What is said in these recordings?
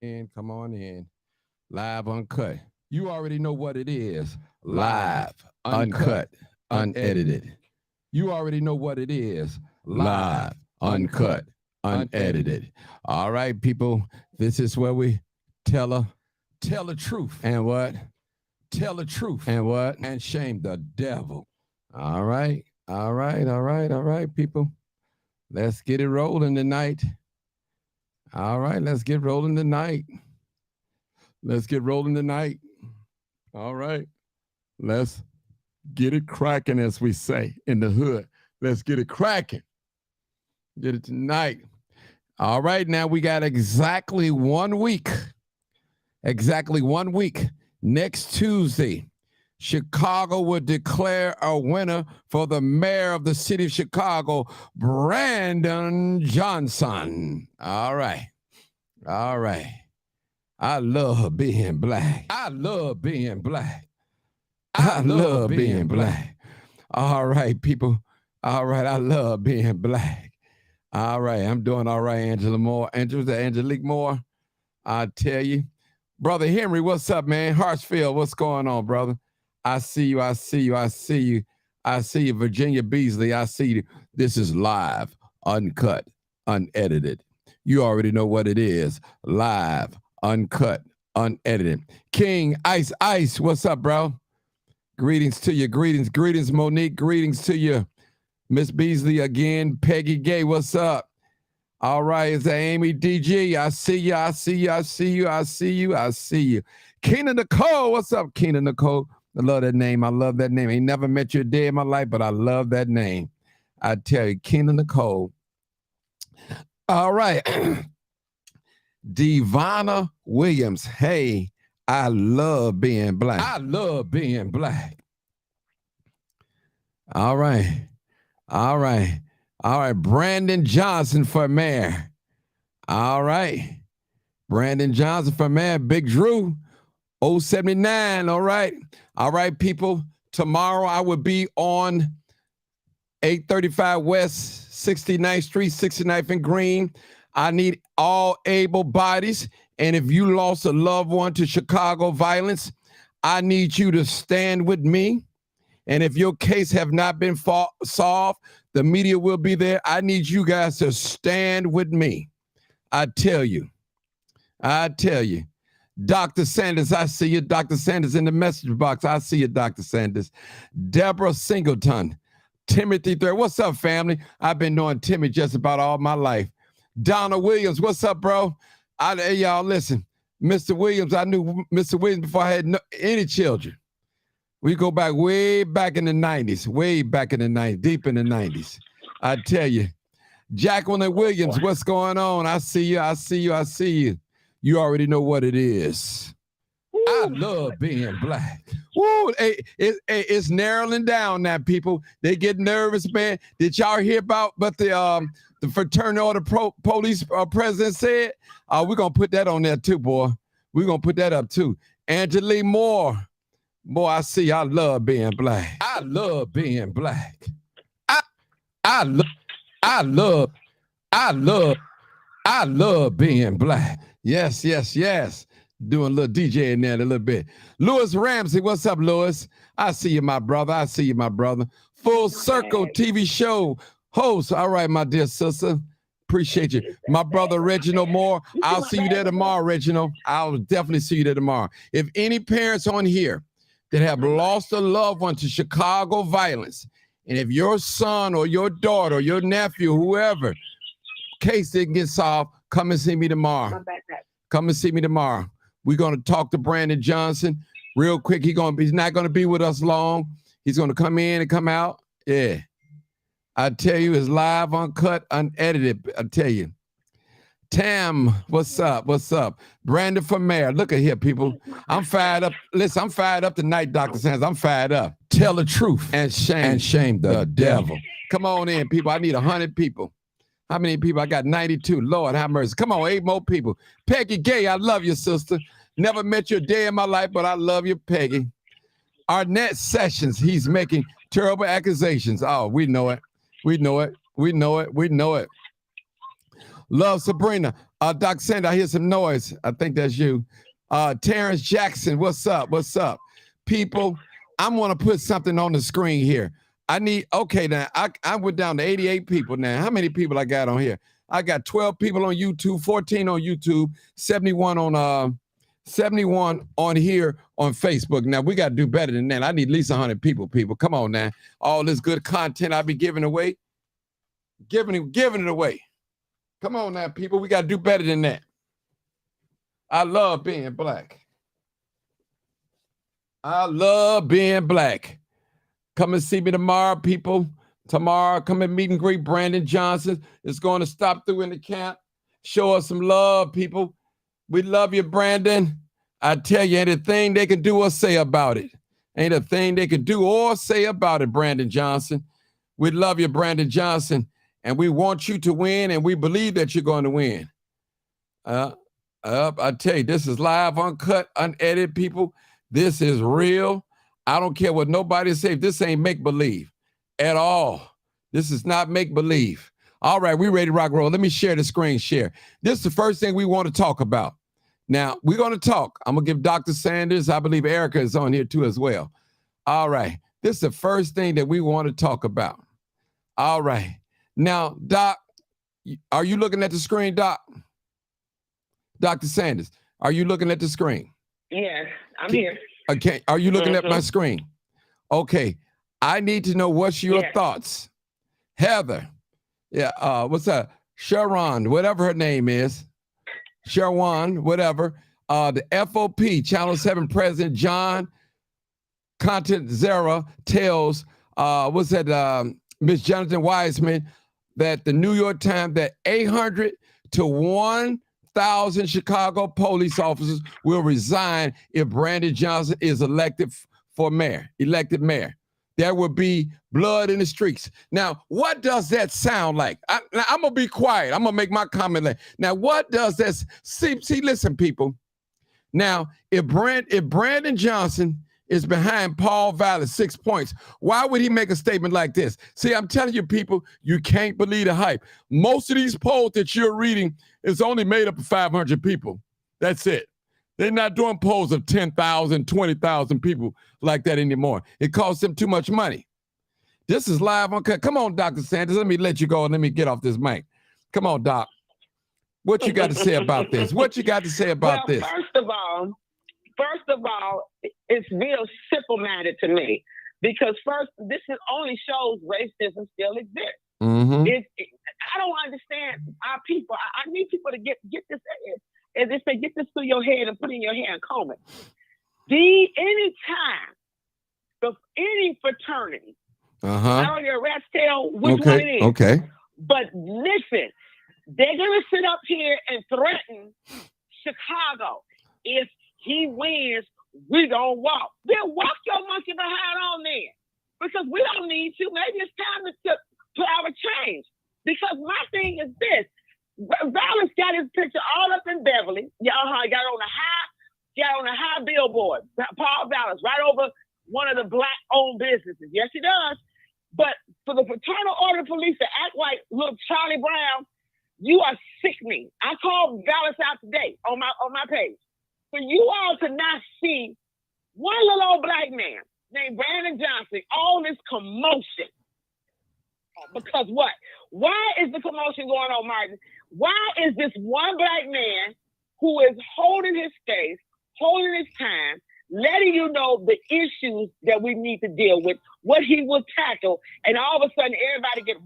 And come on in. Live uncut. You already know what it is. Live, uncut, unedited. You already know what it is. Live, uncut, unedited. All right, people. This is where we tell the truth. And what? Tell the truth. And what? And shame the devil. All right. All right. All right. All right, people. Let's get it rolling tonight. All right, let's get rolling tonight. Let's get rolling tonight. All right. Let's get it cracking, as we say in the hood. Let's get it cracking. Get it tonight. All right, now we got exactly 1 week. Exactly 1 week. Next Tuesday, Chicago will declare a winner for the mayor of the city of Chicago, Brandon Johnson. All right. All right. I love being black. I love being black. I love being black. All right, people. All right. I love being black. All right. I'm doing all right, Angela Moore. Angelique Moore. I tell you. Brother Henry, what's up, man? Hartsfield, what's going on, brother? I see you. I see you. I see you. I see you. Virginia Beasley, I see you. This is live, uncut, unedited. You already know what it is. Live, uncut, unedited. King Ice Ice, what's up, bro? Greetings to you. Greetings, Monique. Greetings to you. Miss Beasley again. Peggy Gay, what's up? All right, it's Amy DG. I see you. I see you. I see you. I see you. I see you. Keena Nicole, what's up, Keena Nicole? I love that name. I love that name. Ain't never met you a day in my life, but I love that name. I tell you, Keena Nicole. All right. Devonna Williams. Hey, I love being black. I love being black. All right. All right. All right. Brandon Johnson for mayor. All right. Brandon Johnson for mayor. Big Drew. 079. All right. All right, people. Tomorrow I will be on 835 West 69th Street, 69th and Green. I need all able bodies. And if you lost a loved one to Chicago violence, I need you to stand with me. And if your case have not been solved, the media will be there. I need you guys to stand with me. I tell you. Dr. Sanders, I see you. Dr. Sanders in the message box. I see you, Dr. Sanders. Deborah Singleton. Timothy Thread. What's up, family? I've been knowing Timmy just about all my life. Donna Williams. What's up, bro? Hey, y'all, listen. Mr. Williams, I knew Mr. Williams before I had any children. We go back way back in the 90s. Way back in the 90s. Deep in the 90s. I tell you. Jacqueline Williams, what's going on? I see you. I see you. I see you. You already know what it is. Woo. I love being black. Woo, it's narrowing down now, people. They get nervous, man. Did y'all hear about the fraternity order police president said? We're going to put that on there too, boy. We're going to put that up too. Angelique Moore. Boy, I see. I love being black. I love being black. I love being black. Yes. Doing a little DJ in there a little bit. Louis Ramsey, what's up, Louis? I see you, my brother. I see you, my brother. Full Circle TV show host. All right, my dear sister. Appreciate you. My brother, Reginald Moore. I'll see you there tomorrow, Reginald. I'll definitely see you there tomorrow. If any parents on here that have lost a loved one to Chicago violence, and if your son or your daughter or your nephew, whoever, case didn't get solved, come and see me tomorrow. Come and see me tomorrow. We're going to talk to Brandon Johnson real quick. He's not going to be with us long. He's going to come in and come out. Yeah. I tell you, it's live, uncut, unedited. I tell you. Tam, what's up? What's up? Brandon for mayor. Look at here, people. I'm fired up. Listen, I'm fired up tonight, Dr. Sanders. I'm fired up. Tell the truth and shame the devil. Come on in, people. I need 100 people. How many people? I got 92. Lord, have mercy. Come on, 8 more people. Peggy Gay, I love you, sister. Never met you a day in my life, but I love you, Peggy. Arnett Sessions, he's making terrible accusations. Oh, we know it. We know it. Love Sabrina. Dr. Sanders, I hear some noise. I think that's you. Terrence Jackson, what's up? What's up? People, I'm going to put something on the screen here. I need, okay, now I went down to 88 people now. How many people I got on here? I got 12 people on YouTube, 14 on YouTube, 71 on here on Facebook. Now we got to do better than that. I need at least 100 people. Come on now. All this good content I be giving away. Giving it away. Come on now, people. We got to do better than that. I love being black. I love being black. Come and see me tomorrow, people. Tomorrow, come and meet and greet Brandon Johnson. Is going to stop through in the camp. Show us some love, people. We love you, Brandon. I tell you, ain't a thing they can do or say about it. Ain't a thing they can do or say about it, Brandon Johnson. We love you, Brandon Johnson. And we want you to win, and we believe that you're going to win. I tell you, this is live, uncut, unedited, people. This is real. I don't care what nobody says. This ain't make-believe at all. This is not make-believe. All right, we ready to rock and roll. Let me share the screen share. This is the first thing we want to talk about. Now, we're going to talk. I'm going to give Dr. Sanders, I believe Erica is on here too as well. All right, this is the first thing that we want to talk about. All right. Now, Doc, are you looking at the screen, Doc? Dr. Sanders, are you looking at the screen? Yes, I'm here. Okay, are you looking at my screen? Okay, I need to know what's your thoughts. Heather, what's that? Sharon, whatever her name is. Sharon, whatever. The FOP, Channel 7 President John Content-Zera tells, Miss Jonathan Wiseman, that the New York Times, that 800 to 1,000 Chicago police officers will resign if Brandon Johnson is elected mayor. There will be blood in the streets. Now, what does that sound like? I'm going to be quiet. I'm going to make my comment. Now, what does that see, listen, people. Now, if Brandon Johnson is behind Paul Vallas 6 points, why would he make a statement like this? See, I'm telling you, people, you can't believe the hype. Most of these polls that you're reading is only made up of 500 people. That's it. They're not doing polls of 10,000, 20,000 people like that anymore. It costs them too much money. This is live on. Come on, Dr. Sanders. Let me let you go and let me get off this mic. Come on, Doc. What you got to say about this? What you got to say about this? First of all, it's real simple-minded to me, because first, this only shows racism still exists. Mm-hmm. I don't understand our people. I need people to get this, as they say, get this through your head and put it in your hair and comb it. Any fraternity, I don't get a rat's tail which one it is. Okay. But listen, they're gonna sit up here and threaten Chicago. If he wins, we gonna walk. Then walk your monkey behind on there, because we don't need to. Maybe it's time to have a change. Because my thing is this: Vallas got his picture all up in Beverly. Got on a high billboard. Paul Vallas right over one of the black-owned businesses. Yes, he does. But for the Fraternal Order of Police to act like little Charlie Brown, you are sickening. I called Vallas out today on my page. For you all to not see one little old black man named Brandon Johnson, all this commotion. Because what? Why is the commotion going on, Martin? Why is this one black man who is holding his space, holding his time, letting you know the issues that we need to deal with, what he will tackle, and all of a sudden everybody get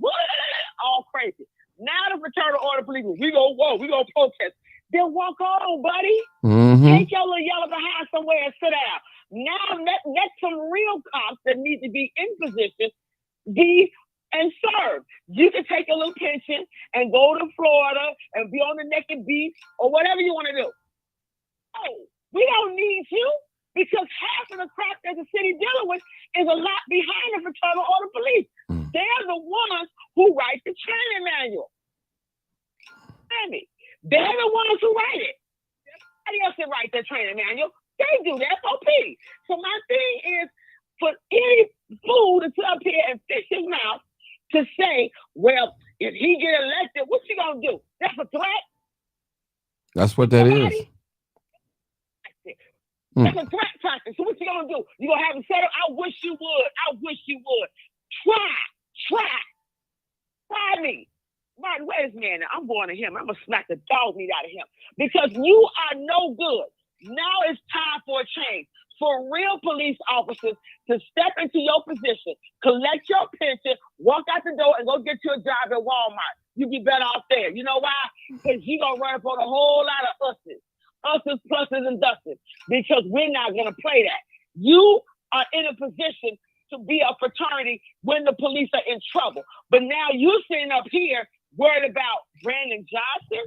all crazy. Now the Fraternal Order of Police, we gonna protest. Then walk on, buddy. Mm-hmm. Take your little yellow behind somewhere and sit down. Now let some real cops that need to be in position be and serve. You can take a little pension and go to Florida and be on the naked beach or whatever you want to do. Oh, we don't need you, because half of the crap that the city dealing with is a lot behind the Fraternal Order of Police. They're the ones who write the training manual. They're the ones who write it. Nobody else can write their training manual. They do the SOP. So my thing is, for any fool to sit up here and fish his mouth to say, well, if he get elected, what's he gonna do? That's a threat That's what that is. That's a threat tactic. So what you gonna do? You gonna have him set up? I wish you would. I wish you would. Try me. Martin, where's man? I'm going to him. I'm gonna smack the dog meat out of him because you are no good. Now it's time for a change. For real police officers to step into your position, collect your pension, walk out the door, and go get you a job at Walmart. You be better off there. You know why? Because you gonna run up on a whole lot of us's, pluses, and dusts. Because we're not gonna play that. You are in a position to be a fraternity when the police are in trouble. But now you're sitting up here worried about Brandon Johnson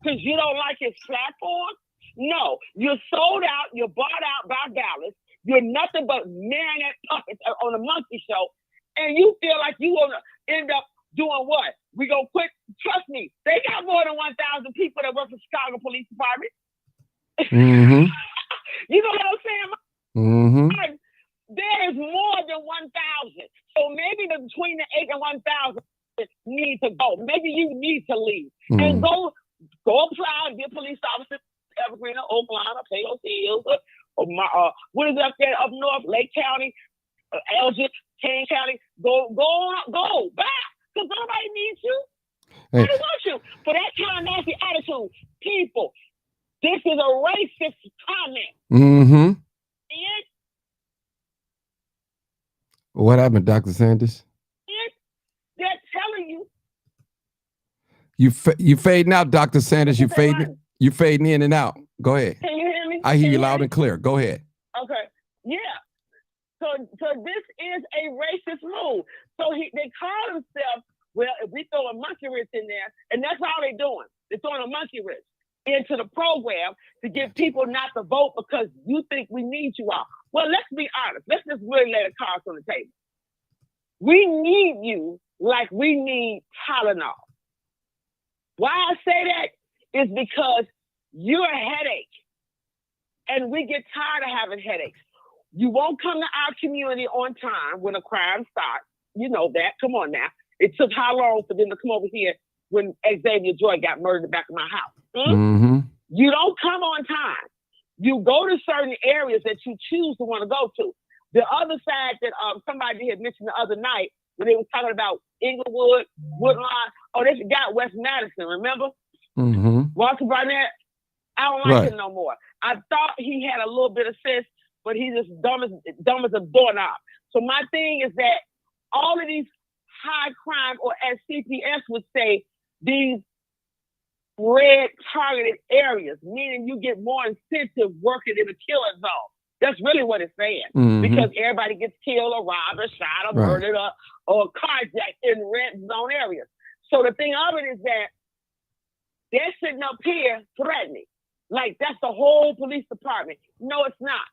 because you don't like his platform. No, you're sold out, you're bought out by Dallas, you're nothing but marionette puppets on a monkey show, and you feel like you gonna end up doing what? We gonna quit? Trust me, they got more than 1,000 people that work for Chicago Police Department. Mm-hmm. You know what I'm saying? Mm-hmm. There is more than 1,000. So maybe between the 8 and 1,000 need to go. Maybe you need to leave and go apply and be a police officer. Evergreen, Oklahoma, Palo Hills, what is up there up north, Lake County, Elgin, Kane County. Go back, because nobody needs you. Nobody wants you for that kind of nasty attitude. People, this is a racist comment. Mm-hmm. And what happened, Dr. Sanders? They're telling you. You fading out, Dr. Sanders. You fading in and out. Go ahead. Can you hear me? I hear you loud and clear. Go ahead. Okay. Yeah. So this is a racist move. So they call themselves, well, if we throw a monkey wrench in there, and that's all they're doing. They're throwing a monkey wrench into the program to get people not to vote because you think we need you all. Well, let's be honest. Let's just really lay the cards on the table. We need you like we need Tylenol. Why I say that is because you're a headache. And we get tired of having headaches. You won't come to our community on time when a crime starts. You know that. Come on now. It took how long for them to come over here when Xavier Joy got murdered in the back of my house? Mm-hmm. You don't come on time. You go to certain areas that you choose to want to go to. The other side that somebody had mentioned the other night when they were talking about Inglewood, Woodlawn, they forgot West Madison, remember? Mm-hmm. Walter Barnett, I don't like him no more. I thought he had a little bit of sense, but he's just dumb as a doorknob. So my thing is that all of these high crime, or as CPS would say, these red targeted areas, meaning you get more incentive working in a killer zone. That's really what it's saying. Mm-hmm. Because everybody gets killed or robbed or shot or murdered or carjacked in red zone areas. So the thing of it is that they're sitting up here threatening. Like that's the whole police department. No, it's not.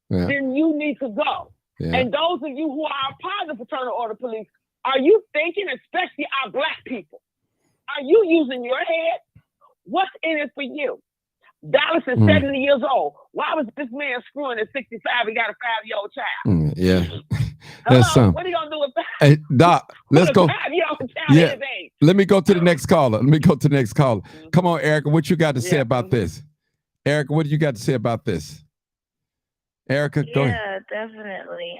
Yeah. Then you need to go. Yeah. And those of you who are a part of the fraternal order police, are you thinking, especially our Black people, are you using your head? What's in it for you? Dallas is 70 years old. Why was this man screwing at 65? He got a 5-year-old child. Yeah. That's something. What are you going to do with that? Hey, Doc, let's go. Yeah. Let me go to the next caller. Come on, Erica, what you got to say about this? Erica, what do you got to say about this? Erica, go ahead. Yeah, definitely.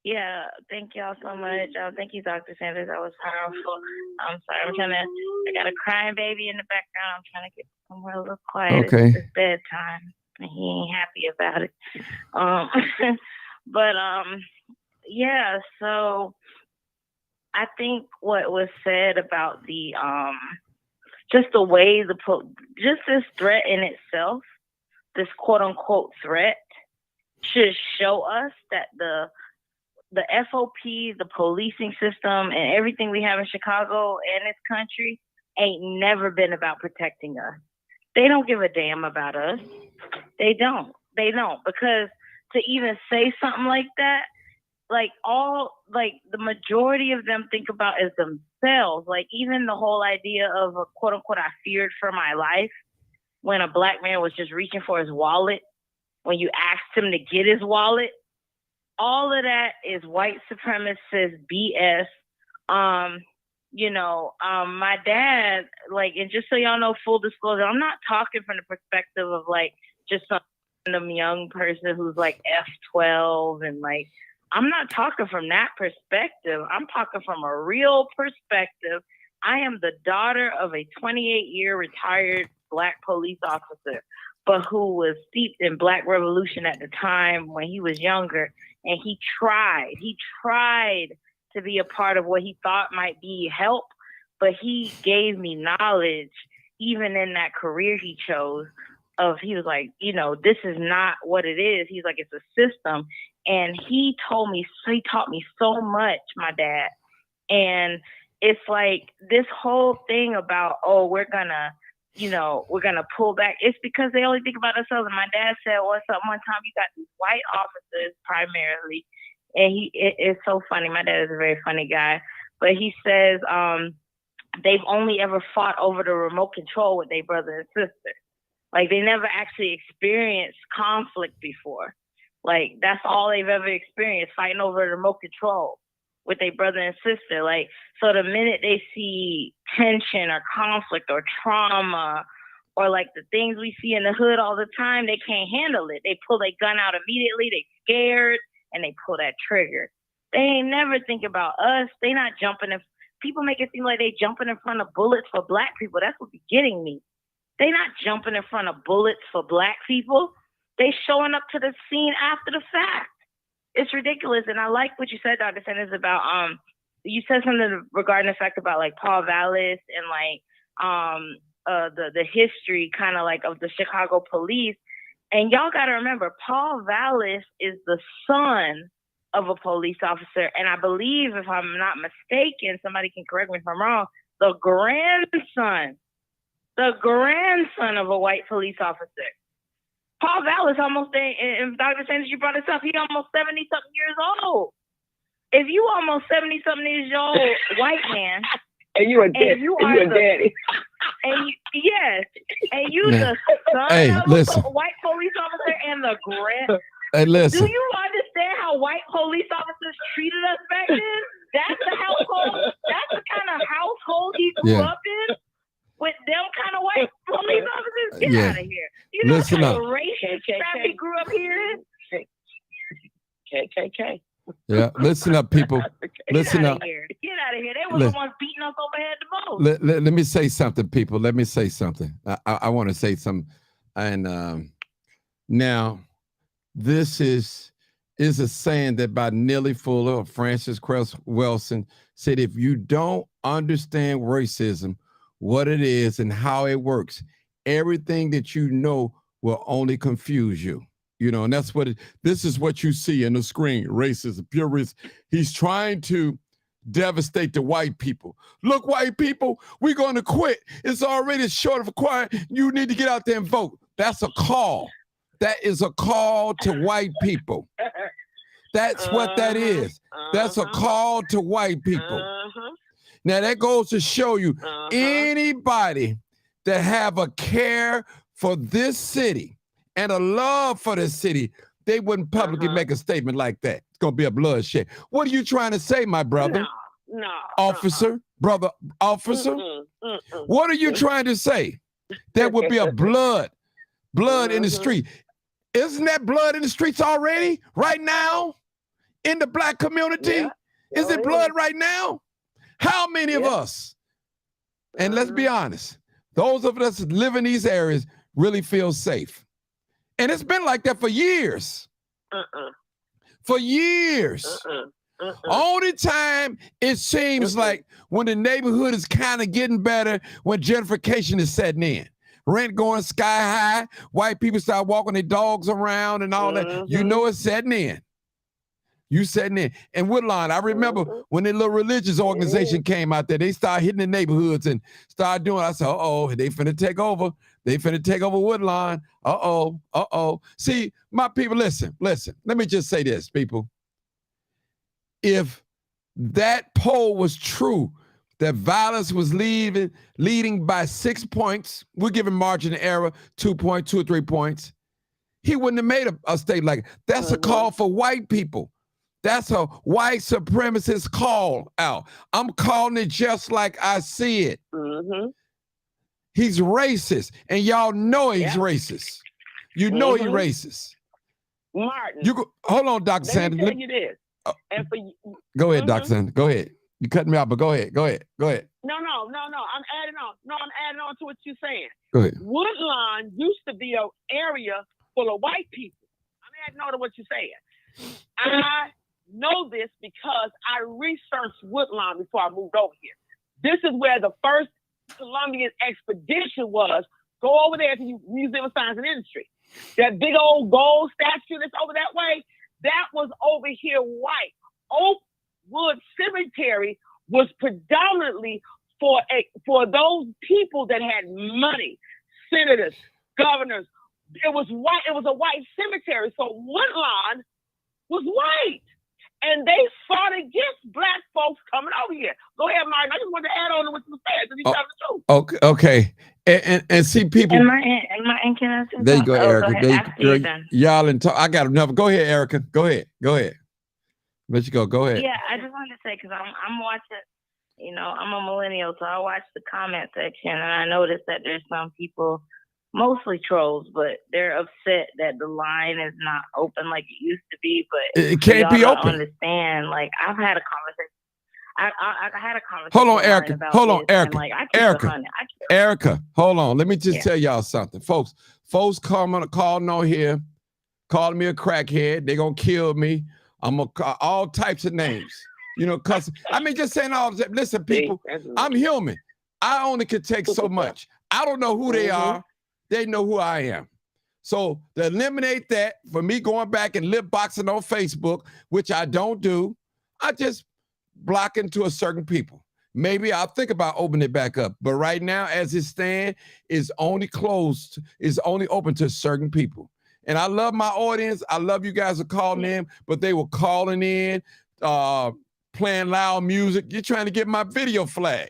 Yeah, thank y'all so much. Thank you, Dr. Sanders. That was powerful. I'm sorry. I got a crying baby in the background. I'm trying to get somewhere a little quiet. Okay. It's bedtime, and he ain't happy about it. Yeah, so I think what was said about the, just the way just this threat in itself, this quote unquote threat, should show us that the FOP, the policing system, and everything we have in Chicago and this country ain't never been about protecting us. They don't give a damn about us. They don't. Because to even say something like that, the majority of them think about is themselves. Like even the whole idea of a quote unquote, I feared for my life when a Black man was just reaching for his wallet, when you asked him to get his wallet. All of that is white supremacist BS. my dad, like, and just so y'all know, full disclosure, I'm not talking from the perspective of like just some random young person who's like F12 and like, I'm not talking from that perspective. I'm talking from a real perspective. I am the daughter of a 28-year retired Black police officer, but who was steeped in Black Revolution at the time when he was younger. And he tried to be a part of what he thought might be help, but he gave me knowledge, even in that career he chose, he was like, this is not what it is. He's like, it's a system. And he taught me so much, my dad. And it's like this whole thing about, we're gonna pull back. It's because they only think about themselves. And my dad said, one time you got these white officers primarily. And it's so funny. My dad is a very funny guy, but he says, they've only ever fought over the remote control with their brother and sister. Like they never actually experienced conflict before. Like that's all they've ever experienced, fighting over the remote control with their brother and sister. Like, so the minute they see tension or conflict or trauma or like the things we see in the hood all the time, they can't handle it. They pull their gun out immediately. They scared and they pull that trigger. They ain't never think about us. They not jumping in. People make it seem like they jumping in front of bullets for Black people. That's what's getting me. They not jumping in front of bullets for Black people. They showing up to the scene after the fact. It's ridiculous. And I like what you said, Dr. Sanders, about you said something regarding the fact about like Paul Vallis and like the history kind of like of the Chicago police. And y'all got to remember, Paul Vallis is the son of a police officer. And I believe, if I'm not mistaken, somebody can correct me if I'm wrong, the grandson of a white police officer. Paul Vallis and Dr. Sanders, you brought this up, he almost 70-something years old. If you almost 70-something years old, white man, and you a daddy, yes, and you the son of a white police officer and the grand. Hey, listen. Do you understand how white police officers treated us back then? That's the household. That's the kind of household he grew up in. With them kind of white police officers, get out of here. You know Listen what kind up. of racist crap he grew up here in? KKK. Yeah, listen up, people. Listen up. Get out of here. They were the ones beating us overhead the most. Let me say something, people. Let me say something. I want to say something. And now, this is a saying that by Neely Fuller or Francis Cress Welsing said, if you don't understand racism, what it is and how it works, everything that you know will only confuse you. And that's this is what you see in the screen. Racism, pure racism. He's trying to devastate the white people. Look, white people, we're going to quit. It's already short of a quiet. You need to get out there and vote. That's a call. That is a call to white people. That's what that is. That's a call to white people. Now, that goes to show you anybody that have a care for this city and a love for this city, they wouldn't publicly make a statement like that. It's going to be a bloodshed. What are you trying to say, my brother? No. Officer, brother, officer? What are you trying to say? There would be a blood in the street. Isn't that blood in the streets already right now in the Black community? Yeah. Is it blood right now? How many of us, and let's be honest, those of us that live in these areas really feel safe? And it's been like that for years. For years. Only time it seems like when the neighborhood is kind of getting better, when gentrification is setting in. Rent going sky high, white people start walking their dogs around and all that. You know it's setting in. You setting in. And Woodlawn, I remember when the little religious organization came out there, they started hitting the neighborhoods and started doing, I said, they finna take over. They finna take over Woodlawn. See, my people, listen. Let me just say this, people. If that poll was true, that violence was leading by 6 points, we're giving margin of error 2 or 3 points, he wouldn't have made a state like it. That's a call for white people That's a white supremacist call out. I'm calling it just like I see it. Mm-hmm. He's racist, and y'all know he's Yep. racist. You know he's Mhm. racist. Martin, You go, hold on, Dr. let me Sanders. tell you this. And for Go ahead, Mhm. Dr. Sanders. Go ahead. You cut me off, but go ahead. Go ahead. Go ahead. No. I'm adding on. No, I'm adding on to what you're saying. Go ahead. Woodlawn used to be an area full of white people. I'm adding on to what you're saying. I know this because I researched Woodlawn before I moved over here. This is where the first Colombian expedition was. Go over there to the Museum of Science and Industry. That big old gold statue that's over that way, that was over here white. Oakwood Cemetery was predominantly for those people that had money, senators, governors. It was white. It was a white cemetery. So Woodlawn was white, and they fought against black folks coming over here. Go ahead, Martin. I just wanted to add on to what you said because he's telling the truth. Okay. And see people. And my can I say There you go, something? Erica. Go ahead. There After you're done. y'all and talk. I got another. Go ahead, Erica. Go ahead. Let you go. Go ahead. Yeah, I just wanted to say because I'm watching. You know, I'm a millennial, so I watch the comment section, and I noticed that there's some people, mostly trolls, but they're upset that the line is not open like it used to be. But It can't be y'all don't open. understand. Like I've had a conversation. I had a conversation. Hold on, with Martin Erica. about Hold on, this, and, Erica. like, I keep it Erica. 100. Erica, hold on. Let me just Yeah. tell y'all something, folks. Folks calling on here, calling me a crackhead. They're gonna kill me. I'm gonna call all types of names. You know, cause I mean, just saying all this. Listen, people, I'm human. I only can take so much. I don't know who they are. They know who I am. So to eliminate that for me going back and lip boxing on Facebook, which I don't do, I just block into a certain people. Maybe I'll think about opening it back up. But right now, as it stands, it's only closed, it's only open to certain people. And I love my audience. I love you guys are calling in, but they were calling in, playing loud music. You're trying to get my video flag.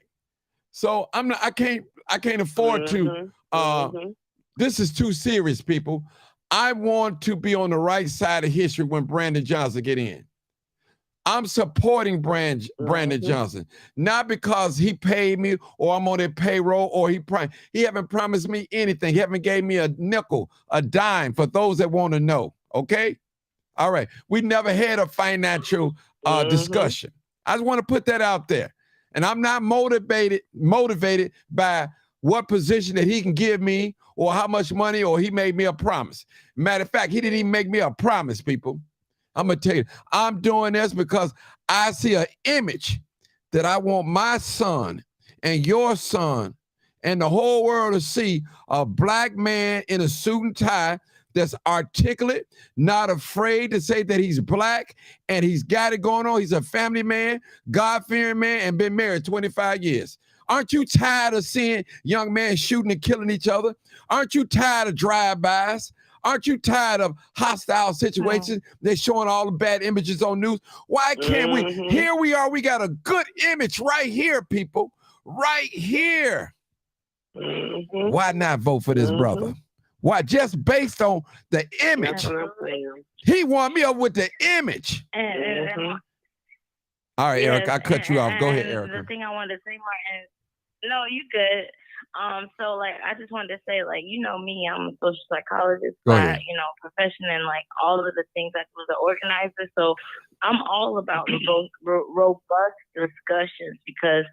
So I can't afford to. This is too serious, people. I want to be on the right side of history when Brandon Johnson get in. I'm supporting Brandon Johnson, not because he paid me or I'm on their payroll or he haven't promised me anything. He haven't gave me a nickel, a dime for those that want to know. Okay. All right. We never had a financial discussion. I just want to put that out there. And I'm not motivated by what position that he can give me or how much money or he made me a promise. Matter of fact, he didn't even make me a promise, people. I'm going to tell you, I'm doing this because I see an image that I want my son and your son and the whole world to see a black man in a suit and tie that's articulate, not afraid to say that he's black and he's got it going on. He's a family man, God-fearing man, and been married 25 years. Aren't you tired of seeing young men shooting and killing each other? Aren't you tired of drive-bys? Aren't you tired of hostile situations? They're showing all the bad images on news. Why can't we? Here we are. We got a good image right here, people. Right here. Why not vote for this brother? Why? Just based on the image. He won me up with the image. All right, Eric, I cut you off. Go ahead, Eric. The thing I wanted to say, Martin, no, you good. So like I just wanted to say, like, you know me, I'm a social psychologist by, profession and like all of the things I was an organizer. So I'm all about robust discussions because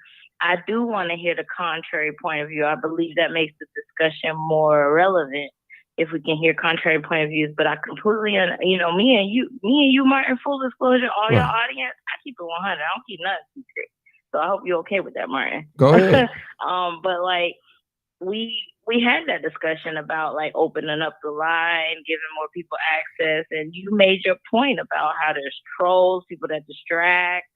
I do want to hear the contrary point of view. I believe that makes the discussion more relevant if we can hear contrary point of views. But I completely, me and you, Martin, full disclosure, all your audience, I keep it 100. I don't keep nothing secret. So I hope you're okay with that, Martin. Go ahead. But like we had that discussion about like opening up the line, giving more people access, and you made your point about how there's trolls, people that distract,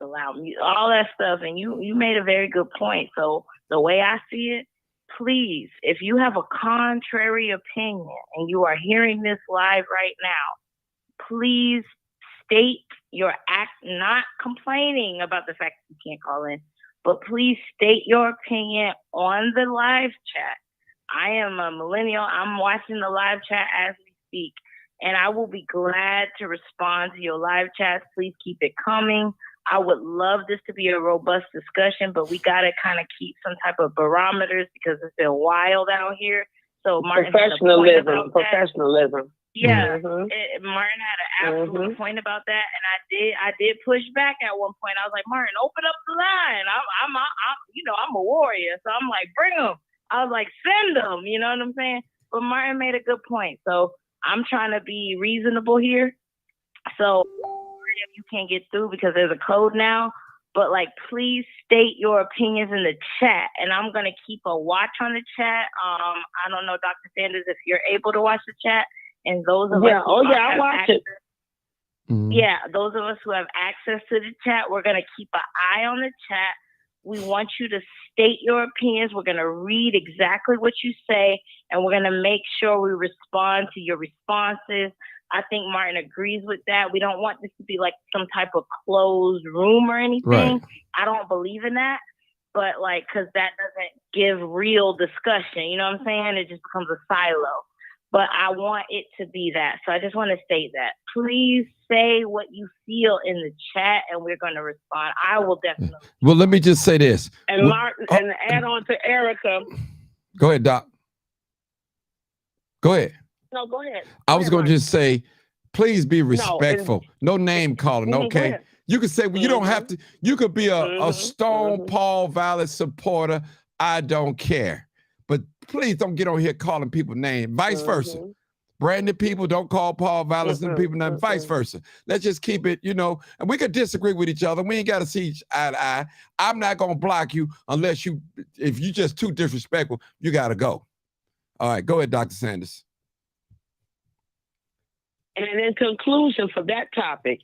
allow all that stuff, and you made a very good point. So the way I see it, please, if you have a contrary opinion and you are hearing this live right now, please state your act, not complaining about the fact that you can't call in, but please state your opinion on the live chat. I am a millennial. I'm watching the live chat as we speak. and I will be glad to respond to your live chats. Please keep it coming. I would love this to be a robust discussion, but we got to kind of keep some type of barometers because it's been wild out here. So Martin professionalism. Yeah, Mm-hmm. Martin had an absolute point about that, and I did push back at one point. I was like, Martin, open up the line. I'm a warrior, so I'm like, bring them. I was like, send them. You know what I'm saying? But Martin made a good point, so I'm trying to be reasonable here. So if you can't get through because there's a code now, but like, please state your opinions in the chat, and I'm gonna keep a watch on the chat. I don't know, Dr. Sanders, if you're able to watch the chat. And those of us I watch it. Yeah, those of us who have access to the chat, we're going to keep an eye on the chat. We want you to state your opinions. We're going to read exactly what you say, and we're going to make sure we respond to your responses. I think Martin agrees with that. We don't want this to be like some type of closed room or anything. Right. I don't believe in that. But like, because that doesn't give real discussion. You know what I'm saying? It just becomes a silo. But I want it to be that. So I just want to state that. Please say what you feel in the chat, and we're going to respond. I will definitely. Well, let me just say this. And Martin, and add on to Erica. Go ahead, Doc. Go ahead. No, go ahead. I was going to just say, please be respectful. No name calling, okay? You can say, well, you don't have to. You could be a Stone Paul Vallis supporter. I don't care. But please don't get on here calling people names. Vice versa. Branded people don't call Paul Vallis and people names. Vice versa. Let's just keep it, and we could disagree with each other. We ain't got to see eye to eye. I'm not going to block you unless if you just too disrespectful, you got to go. All right, go ahead, Dr. Sanders. And in conclusion for that topic,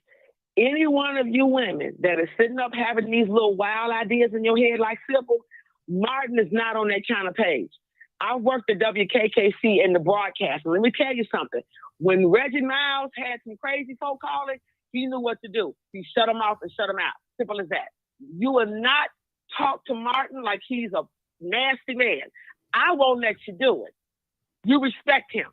any one of you women that is sitting up having these little wild ideas in your head like Sybil, Martin is not on that kind of page. I worked at WKKC in the broadcast. And let me tell you something. When Reggie Miles had some crazy folk calling, he knew what to do. He shut them off and shut them out. Simple as that. You will not talk to Martin like he's a nasty man. I won't let you do it. You respect him.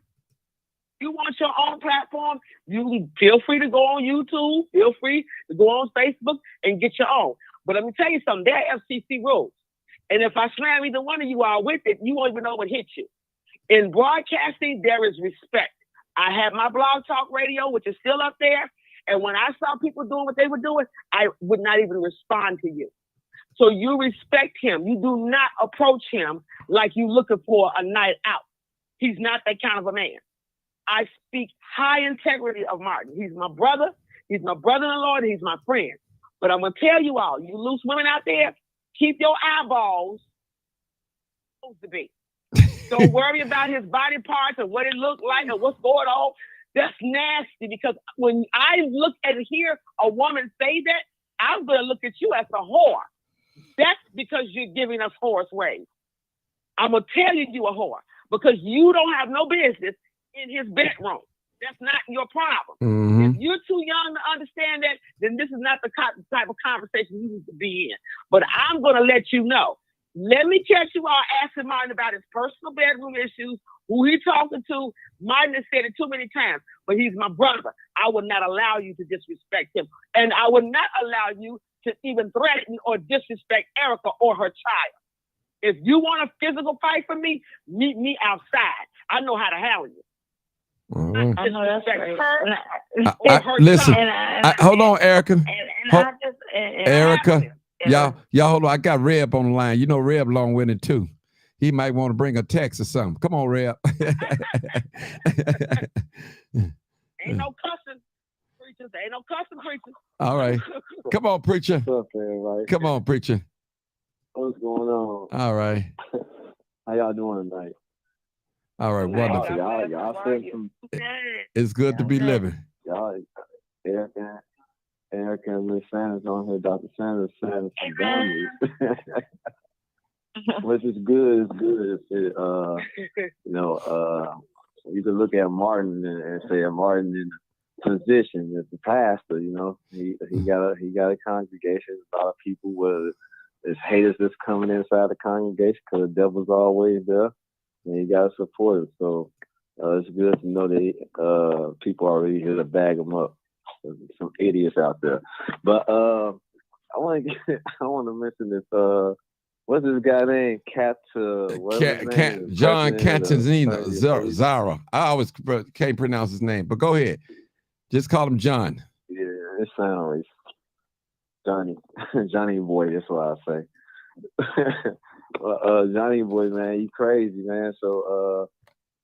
You want your own platform, you feel free to go on YouTube, feel free to go on Facebook and get your own. But let me tell you something, there are FCC rules. And if I slam either one of you all with it, you won't even know what hit you. In broadcasting, there is respect. I had my Blog Talk Radio, which is still up there. And when I saw people doing what they were doing, I would not even respond to you. So you respect him. You do not approach him like you're looking for a night out. He's not that kind of a man. I speak high integrity of Martin. He's my brother. He's my brother-in-law, and he's my friend. But I'm going to tell you all, you loose women out there, keep your eyeballs supposed to be. Don't worry about his body parts or what it looked like or what's going on. That's nasty, because when I look and hear a woman say that, I'm going to look at you as a whore. That's because you're giving us whore's ways. I'm going to tell you a whore because you don't have no business in his bedroom. That's not your problem. If you're too young to understand that, then this is not the type of conversation you need to be in. But I'm going to let you know. Let me catch you all asking Martin about his personal bedroom issues, who he talking to. Martin has said it too many times, but he's my brother. I would not allow you to disrespect him. And I would not allow you to even threaten or disrespect Erica or her child. If you want a physical fight from me, meet me outside. I know how to handle you. I know that's right. Listen, hold on, Erica. Erica, y'all hold on. I got Reb on the line. You know Reb long-winded too. He might want to bring a text or something. Come on, Reb. Ain't no cussing, preachers. Ain't no cussing, preachers. All right. Come on, preacher. What's up, everybody? Come on, preacher. What's going on? All right. How y'all doing tonight? All right, wonderful. Y'all said some. It's good to be living. Y'all, Erica and Miss Sanders on here. Dr. Sanders saying some values, which is good. It's good. You can look at Martin and say Martin in position as the pastor. He got a congregation. A lot of people, whether it's haters that's coming inside the congregation because the devil's always there. And you gotta support it. So It's good to know that people already here to bag them up. Some idiots out there. But I want to I want to mention this. What's this guy named? Whatever his name is, John president of the Cantanzino Fraternity of Police. Zara. I always can't pronounce his name, but go ahead. Just call him John. Yeah, it sounds Johnny, Johnny Boy. That's what I say. Johnny Boy, man, you crazy, man. So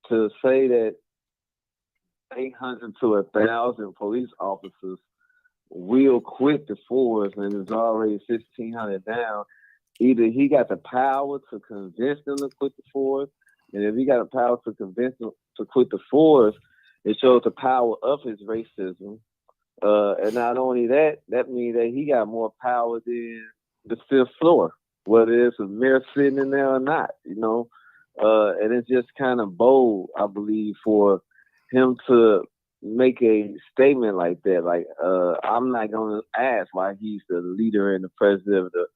to say that 800 to 1,000 police officers will quit the force and there's already 1,600 down, either he got the power to convince them to quit the force, and if he got the power to convince them to quit the force, it shows the power of his racism. And not only that, that means that he got more power than the fifth floor, whether it's a mayor sitting in there or not, you know. And it's just kind of bold, I believe, for him to make a statement like that. Like, I'm not going to ask why he's the leader and the president of the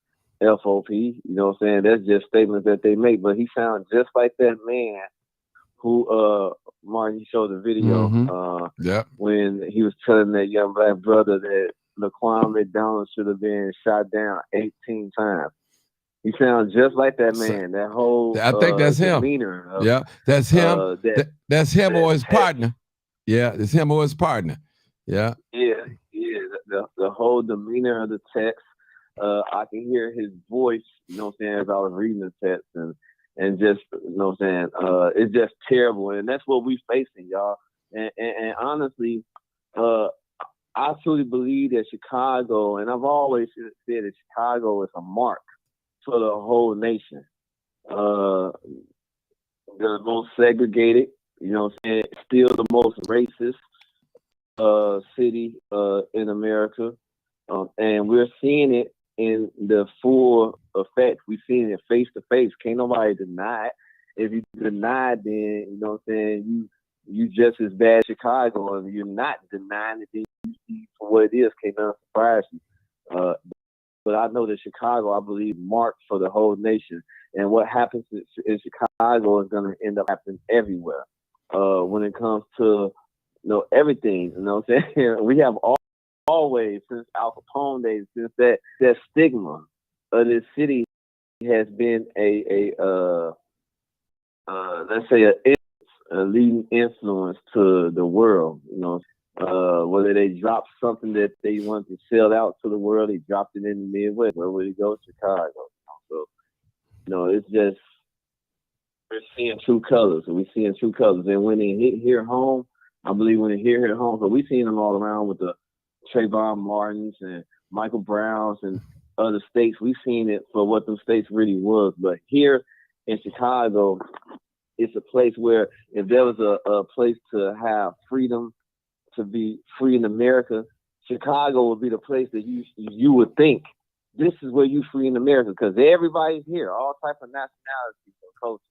FOP. You know what I'm saying? That's just statements that they make. But he sounds just like that man who, Martin, you showed the video when he was telling that young black brother that Laquan McDonald should have been shot down 18 times. He sounds just like that man. That whole I think that's him. Of, that's him. That's him or his partner. Yeah, it's him or his partner. Yeah. Yeah. The whole demeanor of the text. I can hear his voice, you know what I'm saying, as I was reading the text and just, you know what I'm saying, it's just terrible. And that's what we facing, y'all. And honestly, I truly believe that Chicago, and I've always said that Chicago is a mark for the whole nation. The most segregated, you know what I'm saying, still the most racist city in America. And we're seeing it in the full effect. We're seeing it face to face. Can't nobody deny it. If you deny it, then, you know what I'm saying, you just as bad as Chicago, and you're not denying it, then you see for what it is. Can't nothing surprise you. But I know that Chicago, I believe, marked for the whole nation. And what happens in Chicago is going to end up happening everywhere. When it comes to, you know, everything, you know what I'm saying? We have always, since Al Capone days, since that stigma of this city has been let's say a leading influence to the world, you know. Whether they dropped something that they wanted to sell out to the world, they dropped it in the Midwest. Where would it go? Chicago. So, you know, it's just, we're seeing true colors. And we're seeing true colors. And when they hit here home, I believe when they hit here home, so we've seen them all around with the Trayvon Martins and Michael Browns and other states. We've seen it for what them states really was. But here in Chicago, it's a place where if there was a place to have freedom, to be free in America, Chicago would be the place that you would think this is where you free in America, because everybody's here, all type of nationalities and cultures,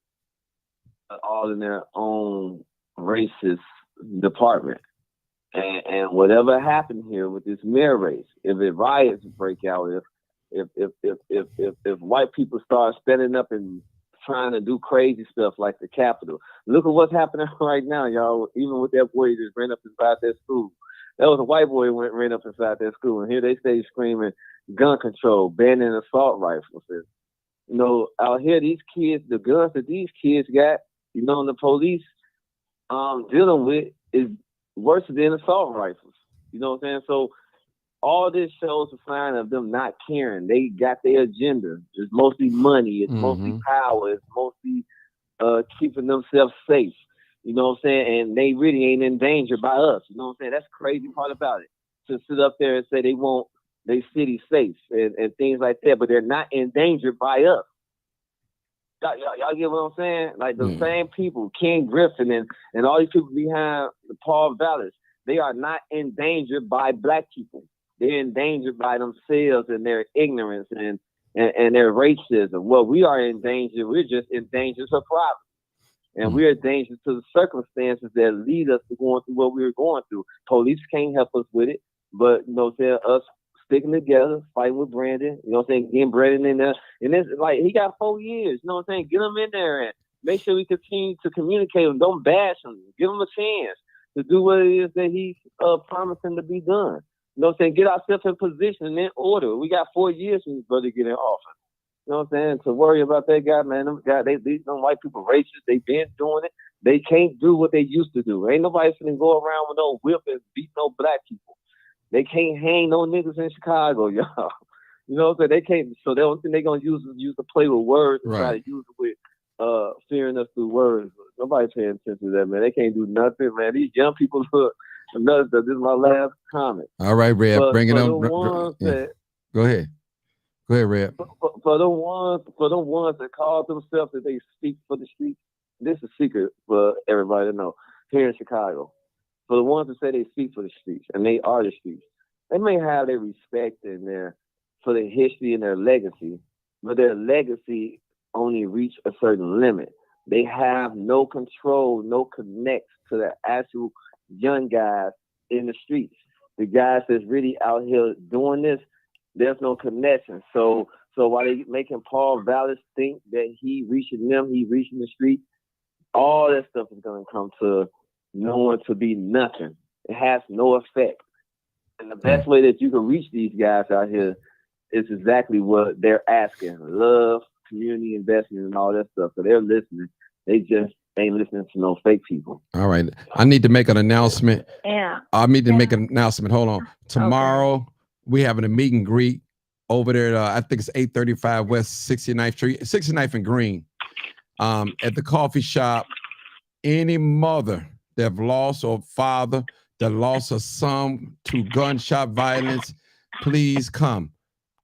all in their own racist department. And whatever happened here with this mayor race, if it riots break out, if white people start standing up and trying to do crazy stuff like the Capitol. Look at what's happening right now, y'all. Even with that boy that ran up inside that school. That was a white boy who ran up inside that school. And here they stay screaming gun control, banning assault rifles. And, you know, out here, these kids, the guns that these kids got, you know, the police dealing with is worse than assault rifles. You know what I'm saying? So all this shows a sign of them not caring. They got their agenda. It's mostly money. It's mostly power. It's mostly keeping themselves safe. You know what I'm saying? And they really ain't in danger by us. You know what I'm saying? That's the crazy part about it. To sit up there and say they want their city safe and things like that, but they're not endangered by us. Y'all get what I'm saying? Like the same people, Ken Griffin and all these people behind Paul Vallis, they are not endangered by black people. They're endangered by themselves and their ignorance and their racism. Well, we are in danger. We're just in danger of problems. And we're in danger to the circumstances that lead us to going through what we were going through. Police can't help us with it, but, you know, us sticking together, fighting with Brandon, you know what I'm saying, getting Brandon in there. And it's like, he got 4 years, you know what I'm saying? Get him in there and make sure we continue to communicate with him. Don't bash him. Give him a chance to do what it is that he's promising to be done. You know what I'm saying? Get ourselves in position and in order. We got 4 years for this brother to get in office. You know what I'm saying? To worry about that guy, man. These white people racist. They been doing it. They can't do what they used to do. Ain't nobody finna go around with no whip and beat no black people. They can't hang no niggas in Chicago, y'all. You know what I'm saying? They can't. So the only thing they gonna use to play with words and try to use it with fearing us through words. Nobody's paying attention to that, man. They can't do nothing, man. These young people look. Another. This is my last comment. All right, Red. Bring it on. Go ahead. Go ahead, Red. For the ones that call themselves that they speak for the streets, this is a secret for everybody to know here in Chicago. For the ones that say they speak for the streets and they are the streets, they may have their respect and for their history and their legacy, but their legacy only reach a certain limit. They have no control, no connects to the actual young guys in the streets. The guys that's really out here doing this, there's no connection. So while they making Paul Vallis think that he reaching them, he reaching the street, all that stuff is gonna come to no one to be nothing. It has no effect. And the best way that you can reach these guys out here is exactly what they're asking. Love, community investment, and all that stuff. So they're listening. They just ain't listening to no fake people. All right. I need to make an announcement. Yeah. I need to make an announcement. Hold on. Tomorrow, we having a meet and greet over there. I think it's 835 West 69th Street, 69th and Green. At the coffee shop. Any mother that have lost or father that lost a son to gunshot violence, please come.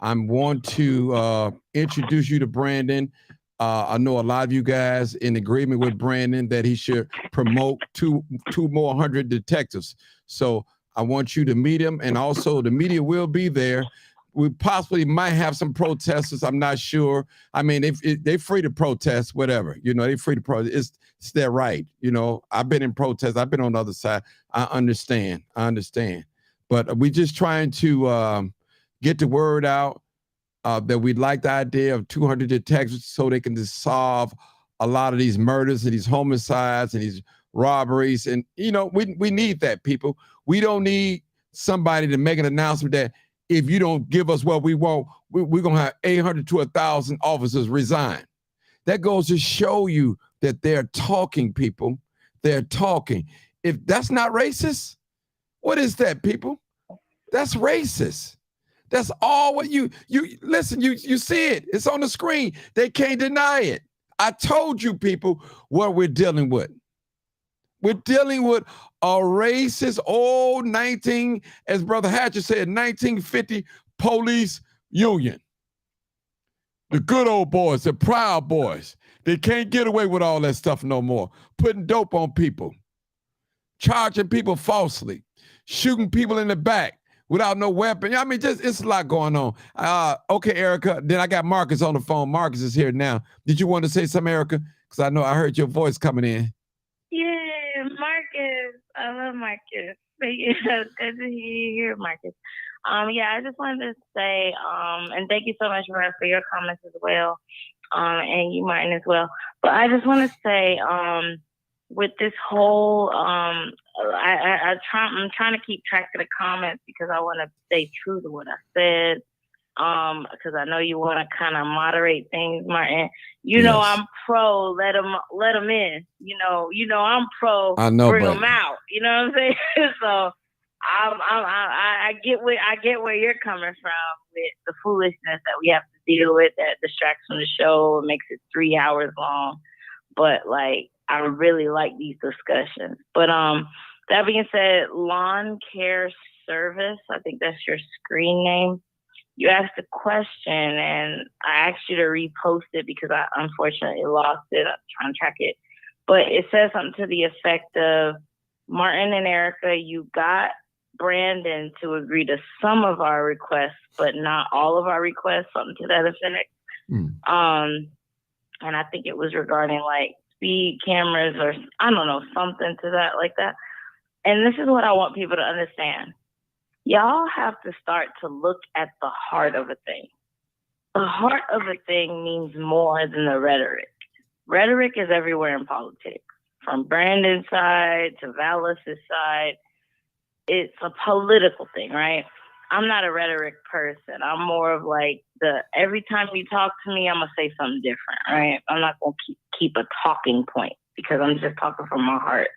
I want to introduce you to Brandon. I know a lot of you guys in agreement with Brandon that he should promote two more 100 detectives. So I want you to meet him, and also the media will be there. We possibly might have some protesters. I'm not sure. I mean, if they're free to protest, whatever. You know, they're free to protest. It's their right. You know, I've been in protests. I've been on the other side. I understand. But we're just trying to get the word out that we'd like the idea of 200 detectives so they can just solve a lot of these murders and these homicides and these robberies. And, you know, we need that, people. We don't need somebody to make an announcement that if you don't give us what we want, we're going to have 800 to 1,000 officers resign. That goes to show you that they're talking, people. They're talking. If that's not racist, what is that, people? That's racist. That's all what you listen, you see it. It's on the screen. They can't deny it. I told you, people, what we're dealing with. We're dealing with a racist old as Brother Hatcher said, 1950 police union. The good old boys, the Proud Boys. They can't get away with all that stuff no more. Putting dope on people, charging people falsely, shooting people in the back without no weapon. I mean, it's a lot going on. Okay, Erica. Then I got Marcus on the phone. Marcus is here now. Did you want to say something, Erica? Because I know I heard your voice coming in. Yeah, Marcus. I love Marcus. Good to hear you here, Marcus. Yeah, I just wanted to say, and thank you so much, Brad, for your comments as well, and you, Martin, as well. But I just want to say, with this whole, I'm trying to keep track of the comments because I want to stay true to what I said. Because I know you want to kind of moderate things, Martin. You know, I'm pro let them in. You know, I'm pro bring them out. You know what I'm saying? So I get where you're coming from with the foolishness that we have to deal with that distracts from the show and makes it 3 hours long. But like, I really like these discussions. But that being said, Lawn Care Service, I think that's your screen name. You asked a question and I asked you to repost it because I unfortunately lost it. I'm trying to track it. But it says something to the effect of, Martin and Erica, you got Brandon to agree to some of our requests, but not all of our requests, something to that effect. And I think it was regarding like speed cameras or I don't know, something to that like that. And this is what I want people to understand. Y'all have to start to look at the heart of a thing. The heart of a thing means more than the rhetoric. rhetoric is everywhere in politics, from Brandon's side to Vallis's side. It's a political thing, right? I'm not a rhetoric person. I'm more of like every time you talk to me, I'm going to say something different, right? I'm not going to keep a talking point because I'm just talking from my heart.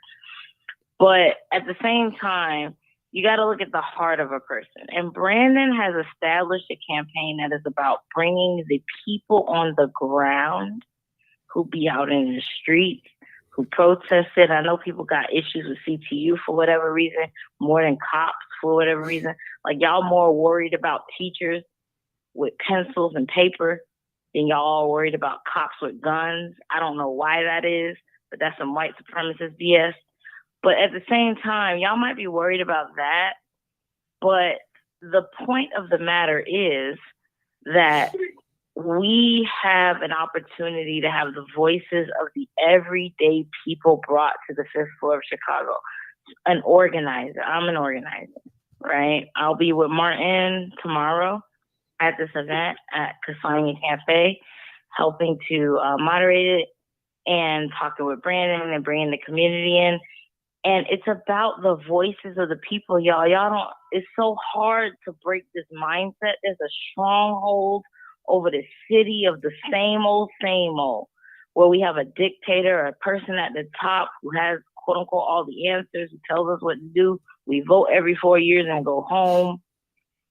But at the same time, you got to look at the heart of a person. And Brandon has established a campaign that is about bringing the people on the ground who be out in the streets, who protested. I know people got issues with CTU for whatever reason, more than cops for whatever reason. Like, y'all more worried about teachers with pencils and paper than y'all are worried about cops with guns. I don't know why that is, but that's some white supremacist BS. But at the same time, y'all might be worried about that. But the point of the matter is that we have an opportunity to have the voices of the everyday people brought to the 5th floor of Chicago. An organizer. I'm an organizer, right? I'll be with Martin tomorrow at this event at Kasani Cafe, helping to moderate it and talking with Brandon and bringing the community in. And it's about the voices of the people, y'all. Y'all don't, it's so hard to break this mindset. There's a stronghold over the city of the same old, where we have a dictator, a person at the top who has, quote unquote, all the answers, who tells us what to do. We vote every 4 years and go home.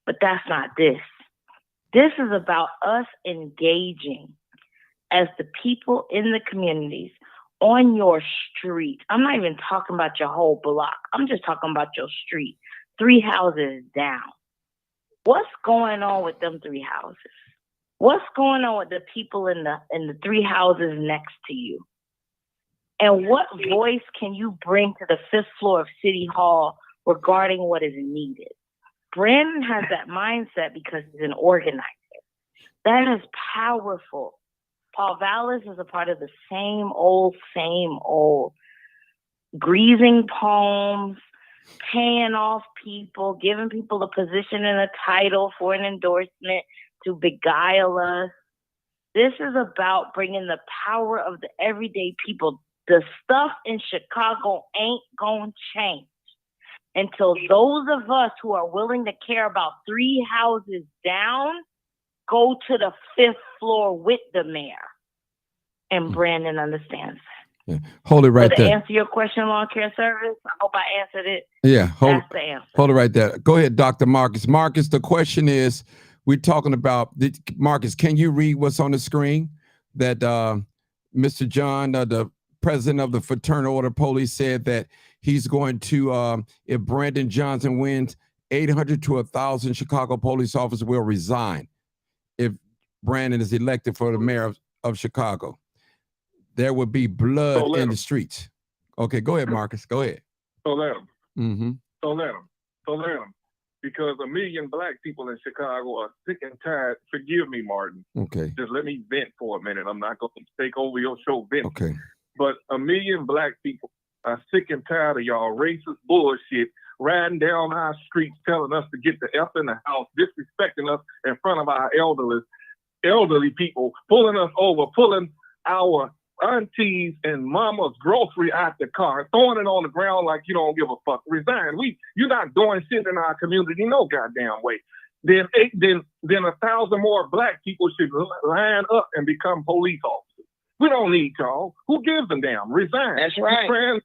But that's not this. This is about us engaging as the people in the communities on your street. I'm not even talking about your whole block. I'm just talking about your street. 3 houses down. What's going on with them 3 houses? What's going on with the people in the 3 houses next to you? And what voice can you bring to the 5th floor of City Hall regarding what is needed? Brandon has that mindset because he's an organizer. That is powerful. Paul Vallis is a part of the same old, greasing palms, paying off people, giving people a position and a title for an endorsement to beguile us. This is about bringing the power of the everyday people. The stuff in Chicago ain't gonna change until those of us who are willing to care about 3 houses down go to the 5th floor with the mayor. And Brandon understands that. Yeah. Hold it right so to there. answer your question, Lawn Care Service, I hope I answered it. Yeah, That's the answer. Hold it right there. Go ahead, Dr. Marcus. Marcus, the question is, we're talking about, Marcus, can you read what's on the screen? That Mr. John, the president of the Fraternal Order Police, said that he's going to, if Brandon Johnson wins, 800 to 1,000 Chicago police officers will resign if Brandon is elected for the mayor of Chicago. There would be blood in the streets. Okay, go ahead, Marcus. Go ahead. So let them. Mm-hmm. So let them. Because 1 million Black people in Chicago are sick and tired. Forgive me, Martin. Okay. Just let me vent for a minute. I'm not going to take over your show venting. Okay. But 1 million Black people are sick and tired of y'all racist bullshit riding down our streets telling us to get the F in the house, disrespecting us in front of our elderly people, pulling us over, pulling our aunties and mama's grocery out the car, throwing it on the ground like you don't give a fuck. Resign. You're not doing shit in our community no goddamn way. Then 1,000 more Black people should line up and become police officers. We don't need y'all. Who gives a damn? Resign. That's right.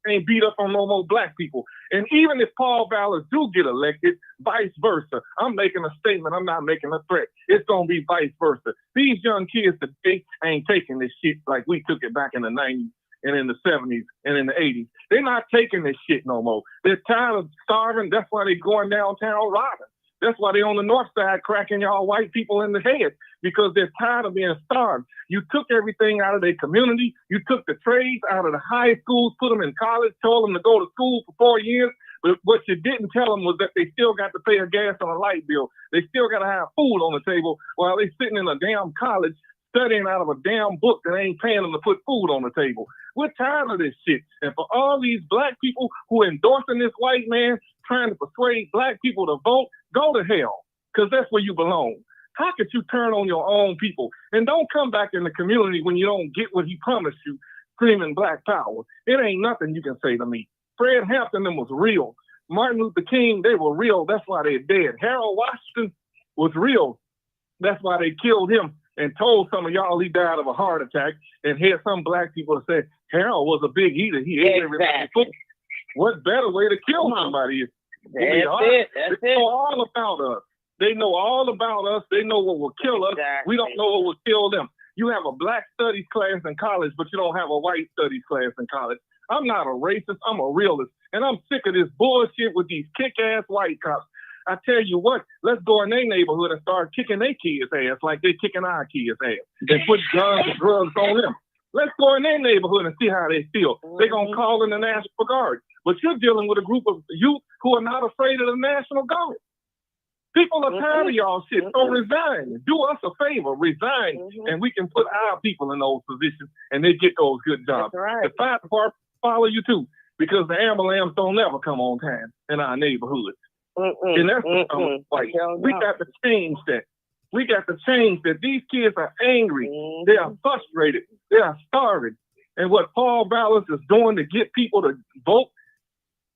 Ain't beat up on no more Black people. And even if Paul Vallis do get elected, vice versa. I'm making a statement. I'm not making a threat. It's going to be vice versa. These young kids today ain't taking this shit like we took it back in the 90s and in the 70s and in the 80s. They're not taking this shit no more. They're tired of starving. That's why they're going downtown robbing. That's why they're on the north side cracking y'all white people in the head, because they're tired of being starved. You took everything out of their community. You took the trades out of the high schools, put them in college, told them to go to school for 4 years. But what you didn't tell them was that they still got to pay a gas and a light bill. They still got to have food on the table while they sitting in a damn college studying out of a damn book that ain't paying them to put food on the table. We're tired of this shit. And for all these Black people who are endorsing this white man, trying to persuade Black people to vote, go to hell, because that's where you belong. How could you turn on your own people? And don't come back in the community when you don't get what he promised you, screaming Black Power. It ain't nothing you can say to me. Fred Hampton them was real. Martin Luther King, they were real. That's why they're dead. Harold Washington was real. That's why they killed him and told some of y'all he died of a heart attack, and had some black people say Harold was a big eater. He ate everybody's food. What better way to kill somebody is? That's it. They know all about us. They know all about us. They know what will kill us. Exactly. We don't know what will kill them. You have a black studies class in college, but you don't have a white studies class in college. I'm not a racist. I'm a realist. And I'm sick of this bullshit with these kick-ass white cops. I tell you what, let's go in their neighborhood and start kicking their kids' ass like they're kicking our kids' ass and put guns and drugs on them. Let's go in their neighborhood and see how they feel. They're going to call in the National Guard. But you're dealing with a group of youth who are not afraid of the National Guard. People are tired of y'all shit, so resign. Do us a favor, resign, and we can put our people in those positions, and they get those good jobs. That's right. The fire department follow you too, because the ambulance don't never come on time in our neighborhood. And that's like, we got to change that. We got to change that. These kids are angry. They are frustrated. They are starving. And what Paul Vallas is doing to get people to vote,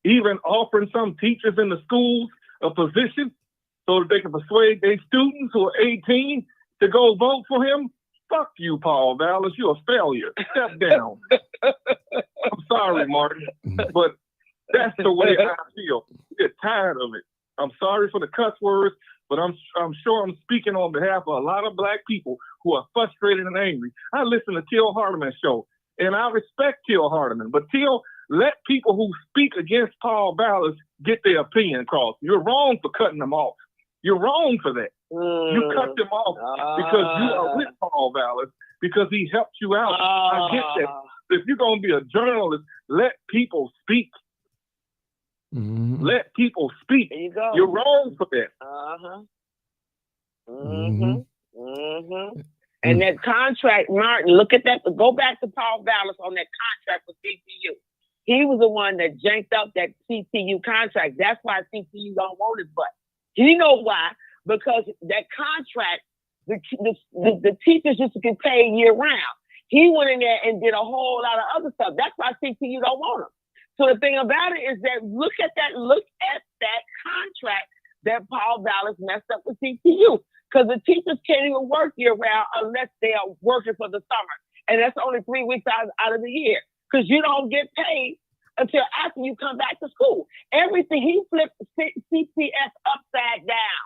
even offering some teachers in the schools a position so that they can persuade their students who are 18 to go vote for him. Fuck you, Paul Vallas. You're a failure. Step down. I'm sorry, Martin, but that's the way I feel. Get tired of it. I'm sorry for the cuss words, but I'm sure I'm speaking on behalf of a lot of black people who are frustrated and angry. I listen to Till Hardeman's show, and I respect Till Hardeman, but Till, let people who speak against Paul Vallas get their opinion across. You're wrong for cutting them off. You're wrong for that. You cut them off because you are with Paul Vallas, because he helped you out. I get that. If you're going to be a journalist, let people speak. Let people speak. There you go. You're wrong for that. And that contract, Martin, look at that. Go back to Paul Vallas on that contract with CTU. He was the one that janked up that CTU contract. That's why CTU don't want his butt. You know why? Because that contract, the teachers used to get paid year round. He went in there and did a whole lot of other stuff. That's why CTU don't want him. So the thing about it is that look at that contract that Paul Vallas messed up with CTU. Because the teachers can't even work year round unless they are working for the summer. And that's only 3 weeks out of the year. Because you don't get paid until after you come back to school. Everything, he flipped CPS upside down.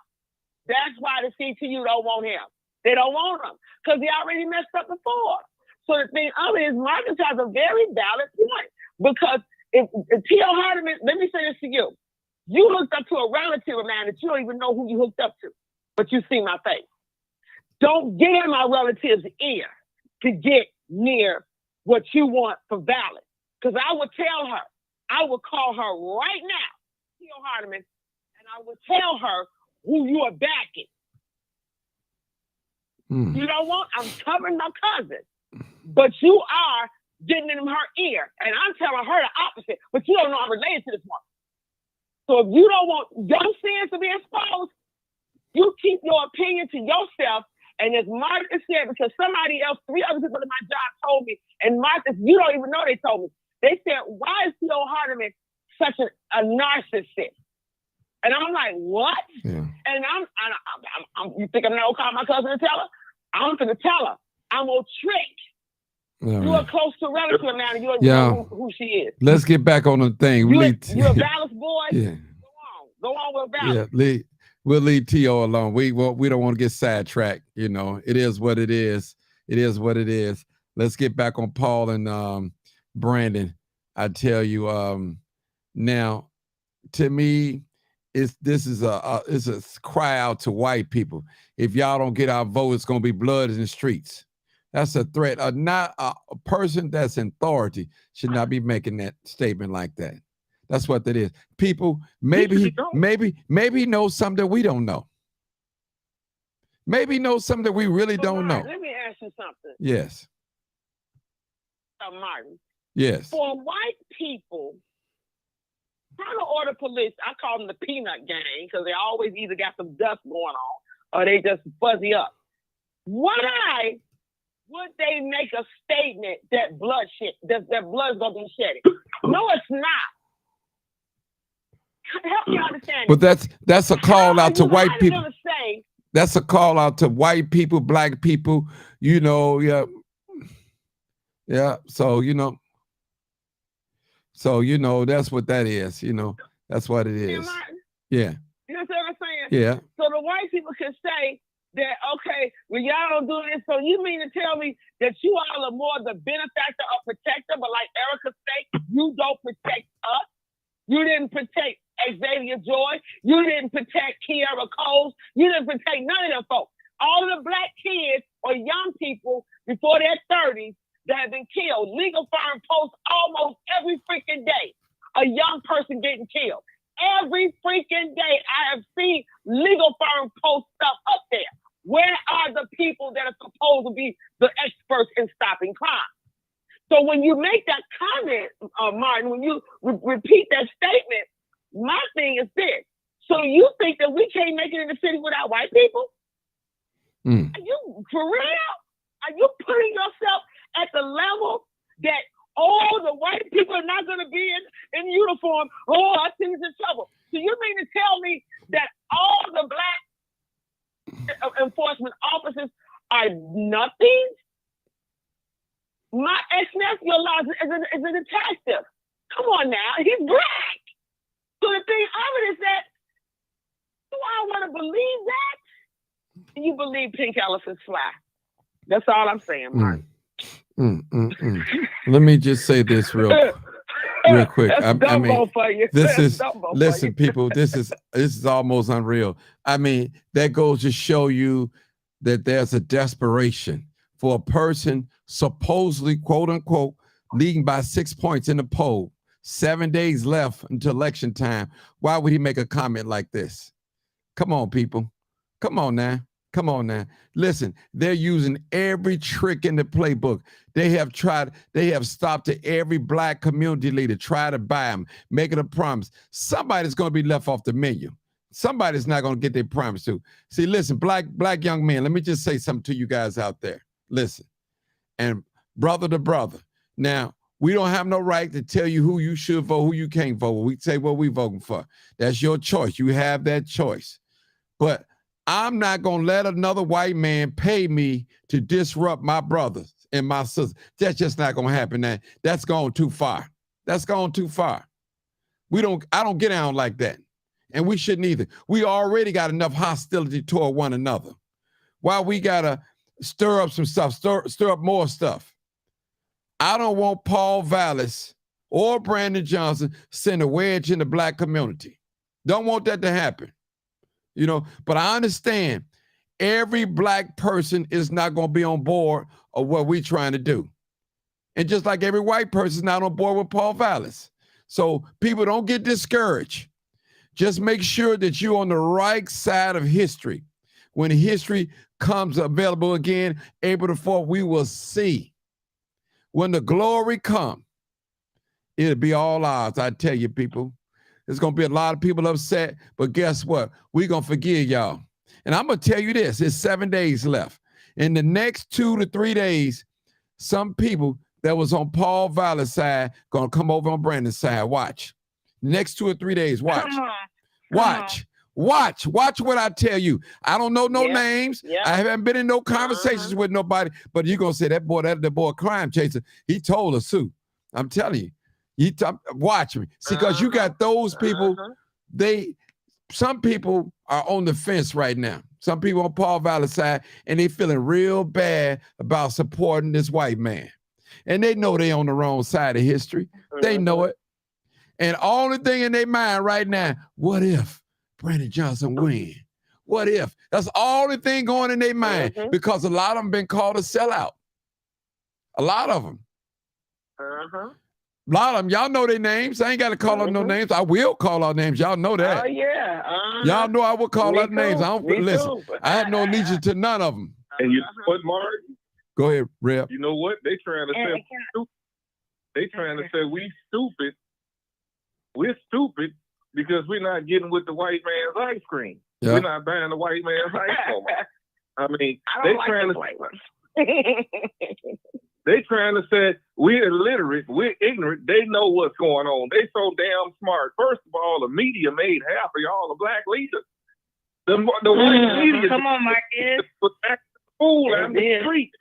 That's why the CTU don't want him. They don't want him because he already messed up before. So the thing of it is, Marcus has a very valid point, because if T.O. Hardeman, let me say this to you. You hooked up to a relative of mine that you don't even know who you hooked up to, but you see my face. Don't get in my relative's ear to get near what you want for Vallas. Because I would tell her, I would call her right now, T.O. Hardeman, and I would tell her who you are backing. You know what? I'm covering my cousin, but you are getting in her ear, and I'm telling her the opposite, but you don't know I'm related to this one. So if you don't want your sins to be exposed, you keep your opinion to yourself. And as Marcus said, because somebody else, 3 other people at my job told me, and Marcus, you don't even know they told me. They said, why is T.O. Hardeman such a narcissist? And I'm like, what? Yeah. And I'm you think I'm gonna call my cousin and tell her? I'm gonna tell her. I'm gonna trick. You're a close to relative now, and you don't know who she is. Let's get back on the thing. You're a Vallas boy. Yeah. Go on with Vallas. Yeah, we'll leave T.O. alone. We don't want to get sidetracked. You know, it is what it is. It is what it is. Let's get back on Paul and Brandon. I tell you, now, to me, this is a cry out to white people. If y'all don't get our vote, it's gonna be blood in the streets. That's a threat. Not a person that's in authority should not be making that statement like that. That's what that is. People, maybe he knows something that we don't know. Maybe he knows something that we really don't know. Let me ask you something. Yes. Martin. Yes. For white people, trying to order police, I call them the peanut gang, because they always either got some dust going on or they just fuzzy up. Why would they make a statement that that blood's gonna be shedded? No, it's not. Help me understand. But that's a call out to white people. Gonna say, That's a call out to white people, black people, you know, yeah. Yeah. So, that's what that is, that's what it is. Yeah. You know what I'm saying? Yeah. So the white people can say that, okay, well, y'all don't do this. So you mean to tell me that you all are more the benefactor or protector, but like Erica said, you don't protect us? You didn't protect Xavier Joy. You didn't protect Kiara Coles. You didn't protect none of them folks. All of the black kids or young people before their 30s that have been killed. Legal Farm posts almost every freaking day a young person getting killed. Every freaking day I have seen Legal Farm post stuff up there. Where are the people that are supposed to be the experts in stopping crime? So when you make that comment, Martin, when you repeat that statement, my thing is this. So you think that we can't make it in the city without white people? Are you for real? Are you putting yourself at the level that the white people are not going to be in uniform? I think it's in trouble. So you mean to tell me that all the black enforcement officers are nothing? My ex-nephew is a detective. Come on now, he's black. So the thing of it is that, do I want to believe that? You believe pink elephants fly. That's all I'm saying, Mark. Let me just say this real quick. I mean, this is, listen, people, this is almost unreal. I mean, that goes to show you that there's a desperation for a person supposedly, quote unquote, leading by 6 points in the poll, 7 days left until election time. Why would he make a comment like this? Come on, people. Come on now. Come on now. Listen, they're using every trick in the playbook. They have stopped to every black community leader, try to buy them, make it a promise. Somebody's going to be left off the menu. Somebody's not going to get their promise to. See, listen, black young men, let me just say something to you guys out there. Listen, and brother to brother. Now, we don't have no right to tell you who you should vote, who you can't vote. We say what we voting for. That's your choice. You have that choice. But I'm not going to let another white man pay me to disrupt my brothers and my sisters. That's just not going to happen. That's gone too far. That's gone too far. I don't get down like that. And we shouldn't either. We already got enough hostility toward one another. Why we got to stir up some stuff, stir up more stuff. I don't want Paul Vallis or Brandon Johnson send a wedge in the black community. Don't want that to happen. But I understand every black person is not going to be on board of what we're trying to do. And just like every white person is not on board with Paul Vallis. So people, don't get discouraged. Just make sure that you're on the right side of history. When history comes available again, April the 4th, we will see. When the glory comes, it'll be all ours. I tell you, people. There's going to be a lot of people upset, but guess what? We're going to forgive y'all. And I'm going to tell you this, it's 7 days left. In the next 2 to 3 days, some people that was on Paul Vallis' side going to come over on Brandon's side. Watch. The next 2 or 3 days, watch. Watch what I tell you. I don't know no names. Yeah. I haven't been in no conversations with nobody, but you're going to say that boy crime chaser, he told us too. I'm telling you. Watch me. See, because you got those people, some people are on the fence right now. Some people on Paul Vallis' side, and they feeling real bad about supporting this white man. And they know they on the wrong side of history. They know it. And only thing in their mind right now, what if Brandon Johnson win? What if? That's the only thing going in their mind, because a lot of them been called a sellout. A lot of them. A lot of them, y'all know their names. I ain't got to call out no names. I will call out names. Y'all know that. Oh, yeah. Y'all know I will call out names. I don't listen. I have no allegiance to none of them. And you know what, Mark? Go ahead, Reb. You know what? They trying to say we stupid. We're stupid because we're not getting with the white man's ice cream. Yeah. We're not buying the white man's rice no more. I mean, I they don't like trying the to white ones. they trying to say we're illiterate, we're ignorant. They know what's going on. They so damn smart. First of all, the media made half of y'all the black leaders. The white media Come on, Marcus. was acting fool They out the did. street.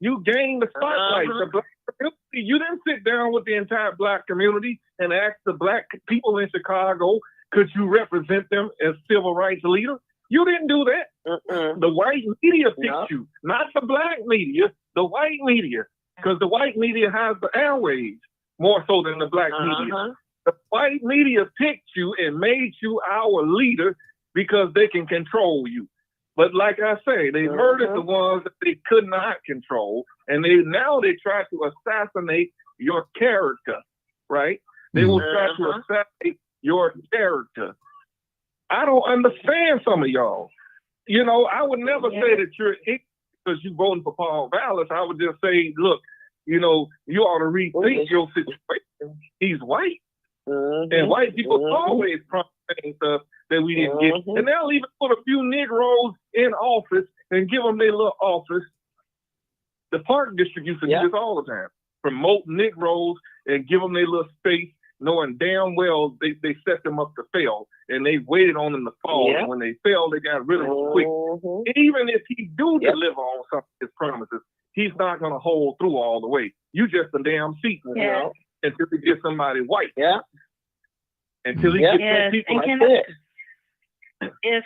You gained the spotlight. Uh-huh. The black community. You didn't sit down with the entire black community and ask the black people in Chicago, could you represent them as civil rights leaders? You didn't do that. Mm-mm. The white media picked No. you, not the black media, the white media. Because the white media has the airwaves more so than the black media. Uh-huh. The white media picked you and made you our leader because they can control you. But like I say, they murdered the ones that they could not control, and now they try to assassinate your character, right? They will try to assassinate your character. I don't understand some of y'all. You know, I would never say that you're ignorant because you're voting for Paul Vallis. I would just say, look, you know, you ought to rethink your situation. He's white. And white people always promise stuff that we didn't get. And they'll even put a few Negroes in office and give them their little office. The park district used to do this all the time. Promote Negroes and give them their little space, knowing damn well they set them up to fail. And they waited on them to fall. And when they failed, they got rid of them quick. Even if he do deliver on some of his promises, he's not going to hold through all the way. You just a damn seat, you know, until he gets somebody white. Until he gets some people like that.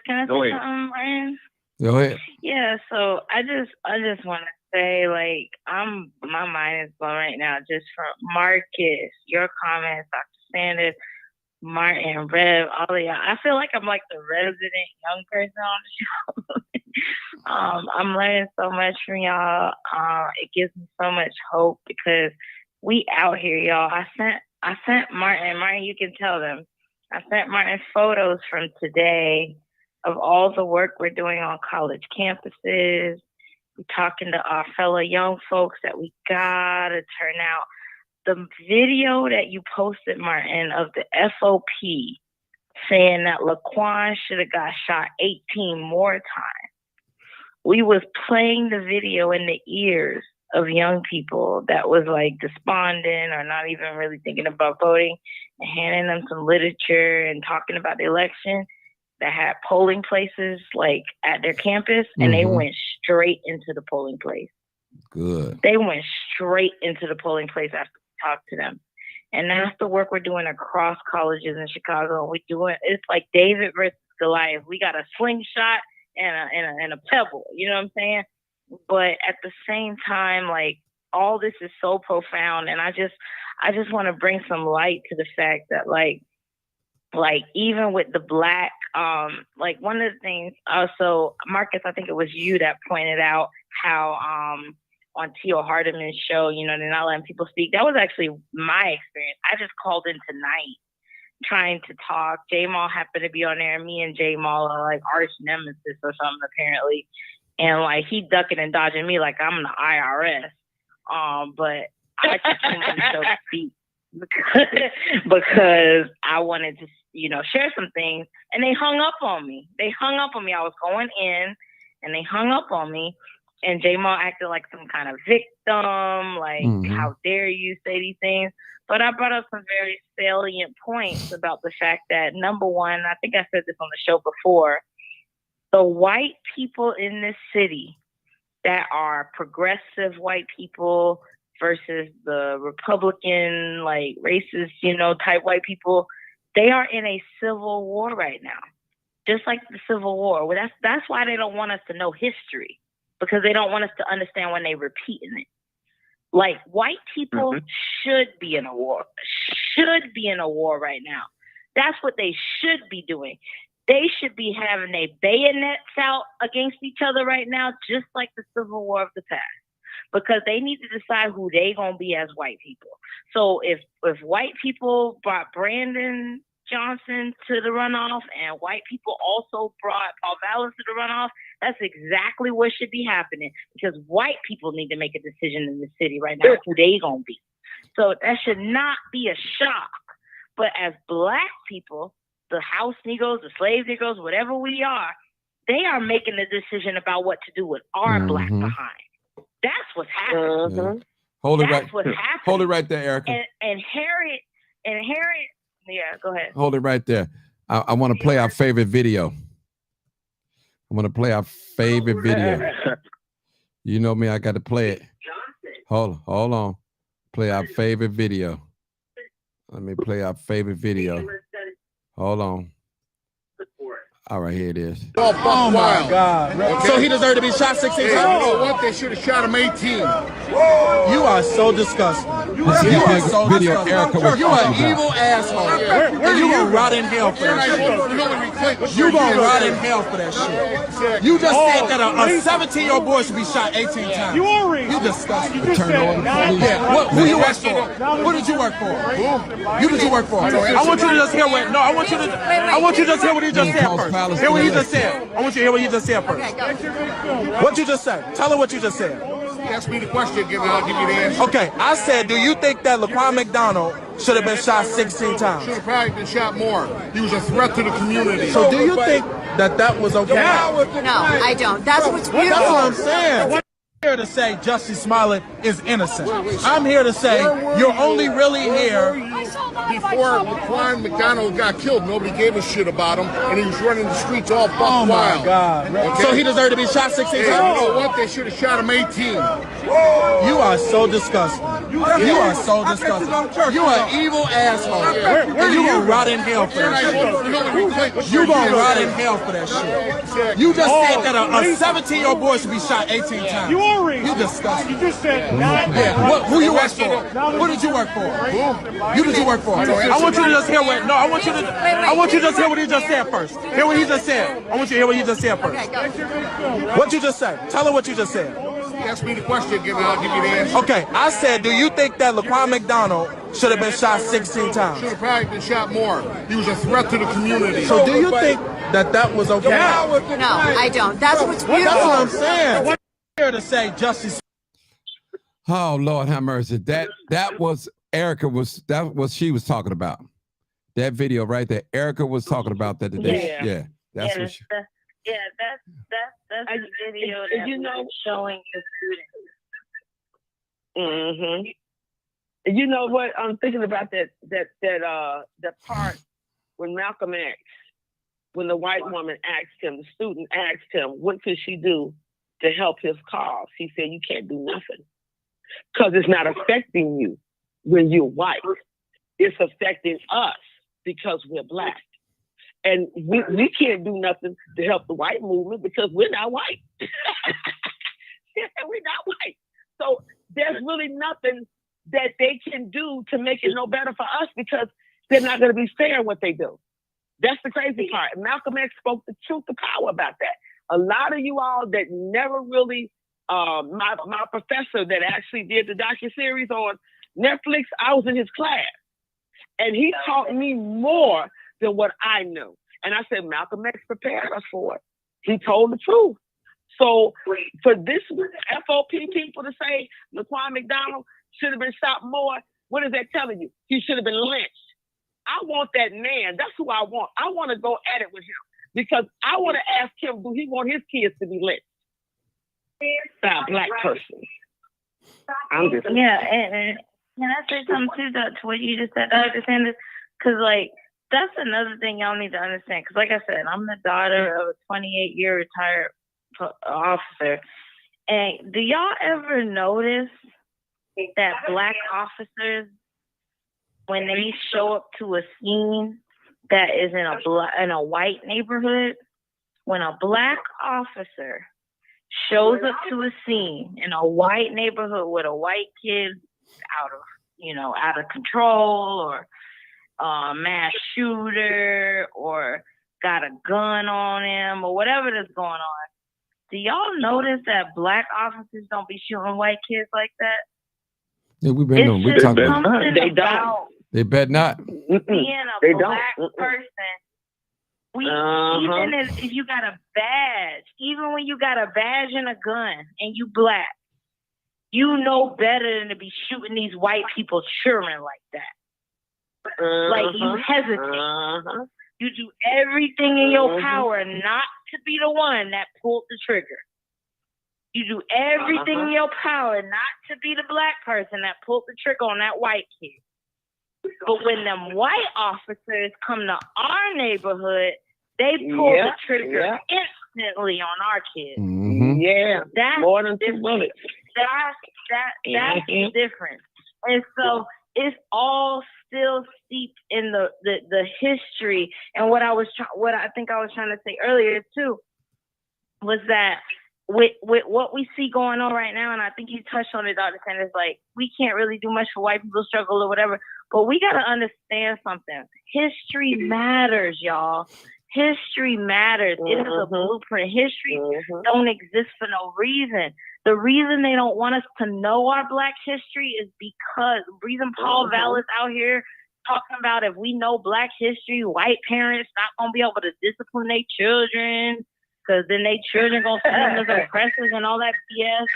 Can I say something, Ryan? Go ahead. Yeah, so I just want to say, like, my mind is blown right now just from Marcus, your comments, Dr. Sanders, Martin, Rev, all of y'all. I feel like I'm like the resident young person on the show. I'm learning so much from y'all. It gives me so much hope because we out here, y'all. I sent Martin, you can tell them. I sent Martin photos from today of all the work we're doing on college campuses. We're talking to our fellow young folks that we gotta turn out. The video that you posted, Martin, of the FOP saying that Laquan should have got shot 18 more times. We was playing the video in the ears of young people that was like despondent or not even really thinking about voting and handing them some literature and talking about the election that had polling places like at their campus and they went straight into the polling place. Good. They went straight into the polling place after we talked to them. And that's the work we're doing across colleges in Chicago. It's like David versus Goliath. We got a slingshot and a pebble, you know what I'm saying? But at the same time, like, all this is so profound, and I just want to bring some light to the fact that like even with the black, like one of the things also, Marcus, I think it was you that pointed out how on Tio Hardiman's show, you know, they're not letting people speak. That was actually my experience. I just called in tonight trying to talk. J-Mal happened to be on there, and me and J-Mal are like arch nemesis or something apparently. And like he ducking and dodging me like I'm the IRS. But I just wanted to show speak because I wanted to, you know, share some things. And they hung up on me. I was going in and they hung up on me. And J-Mal acted like some kind of victim, like, how dare you say these things? But I brought up some very salient points about the fact that, number one, I think I said this on the show before, the white people in this city that are progressive white people versus the Republican, like racist, you know, type white people, they are in a civil war right now. Just like the Civil War. Well, that's why they don't want us to know history, because they don't want us to understand when they're repeating it. Like, white people should be in a war right now. That's what they should be doing. They should be having their bayonets out against each other right now, just like the Civil War of the past, because they need to decide who they gonna be as white people. So if white people brought Brandon Johnson to the runoff and white people also brought Paul Vallis to the runoff, that's exactly what should be happening, because white people need to make a decision in the city right now who they gonna be. So that should not be a shock. But as black people, the house Negroes, the slave Negroes, whatever we are, they are making the decision about what to do with our black behind. That's what's happening. Yeah. Hold it That's right. what's happening. Hold it right there, Erica. And Harriet, yeah, go ahead. Hold it right there. I want to play our favorite video. I want to play our favorite video. You know me, I got to play it. Hold on. Play our favorite video. Let me play our favorite video. Hold on. All right, here it is. Oh my God. Okay. So he deserved to be shot 16 Hey, times? you know what? They should have shot him 18. You are so disgusting. You are so video disgusting. Erica was You are talking an about. evil asshole. And you gonna rot in hell for that shit. You gonna rot in hell for that shit. You just said that a 17-year-old boy should be shot 18 times. You disgusting. Turn on the police. Yeah, who you work for? Who did you work for? Who did you work for? I want you to just hear what. No, I want you to just hear what he just said first. Hear what he just said. I want you to hear what he just said first. What you just said? Tell her what you just said. Ask me the question, I'll give you the answer. Okay, I said, do you think that Laquan McDonald should have been shot 16 times? Should have probably been shot more. He was a threat to the community. So do you think that was okay? No, I don't. That's what's beautiful. That's what I'm saying. I'm here to say Jussie Smollett is innocent. I'm here to say you're only really here. Before Laquan McDonald got killed, nobody gave a shit about him, and he was running the streets all buck Oh my wild. God. Okay? So he deserved to be shot 16 Hey, times? you know what? They should have shot him 18. You are so disgusting. You are so disgusting. You are an evil asshole. And you gonna rot in hell for that shit. You gonna rot in hell for that shit. You just said that a 17-year-old boy should be shot 18 times. You disgusting. You just said Yeah, who you work for? Who did you work for? You did you work for? I want you to just hear what. No, I want you to just hear what he just said first. Hear what he just said. I want you to hear what he just said first. What you just said? Tell her what you just said. Ask me the question, I'll give you the answer. Okay, I said, do you think that Laquan McDonald should have been shot 16 times? Should have probably been shot more. He was a threat to the community. So do you think that was okay? No, I don't. That's what's beautiful. That's what I'm saying. I'm here to say Jussie. Oh Lord, have mercy. That was Erica she was talking about. That video right there. Erica was talking about that today. Yeah. That's what she. That's the video that you know, showing the Mm-hmm. You know what? I'm thinking about that part when Malcolm X, when the white woman asked him, the student asked him, what could she do to help his cause? He said, you can't do nothing. Because it's not affecting you when you're white. It's affecting us because we're black. And we can't do nothing to help the white movement because we're not white. We're not white. So there's really nothing that they can do to make it no better for us because they're not going to be fair in what they do. That's the crazy part. Malcolm X spoke the truth to power about that. A lot of you all that never really, my professor that actually did the docuseries on Netflix, I was in his class. And he taught me more than what I knew. And I said, Malcolm X prepared us for it. He told the truth. So for this FOP people to say Laquan McDonald should have been shot more, what is that telling you? He should have been lynched. I want that man. That's who I want. I want to go at it with him because I want to ask him, do he want his kids to be lynched by a black person? I'm just and can I say something too to what you just said, Dr. Sanders? Because that's another thing y'all need to understand. Because like I said, I'm the daughter of a 28-year retired officer. And do y'all ever notice that black officers, when they show up to a scene that is in a white neighborhood, when a black officer shows up to a scene in a white neighborhood with a white kid out of control or mass shooter or got a gun on him or whatever that's going on, do y'all notice that black officers don't be shooting white kids like that? Yeah, we've been doing. We talking about. They don't. They bet not. Being a black person, even if you got a badge, even when you got a badge and a gun and you black, you know better than to be shooting these white people children like that. Like you hesitate. You do everything in your power not to be the one that pulled the trigger. You do everything in your power not to be the black person that pulled the trigger on that white kid. But when them white officers come to our neighborhood, they pull the trigger instantly on our kids. Mm-hmm. Yeah, That's more than 2 different. bullets. That's the difference. And so it's all still steeped in the history. And what I think I was trying to say earlier too was that with what we see going on right now, and I think you touched on it, Dr. Sanders, like we can't really do much for white people's struggle or whatever, but we got to understand something. History matters, y'all. History matters. It is a blueprint. History don't exist for no reason. The reason they don't want us to know our Black history is because the reason Paul Vallis out here talking about if we know Black history, white parents not going to be able to discipline their children because then their children going to see them as oppressors and all that BS.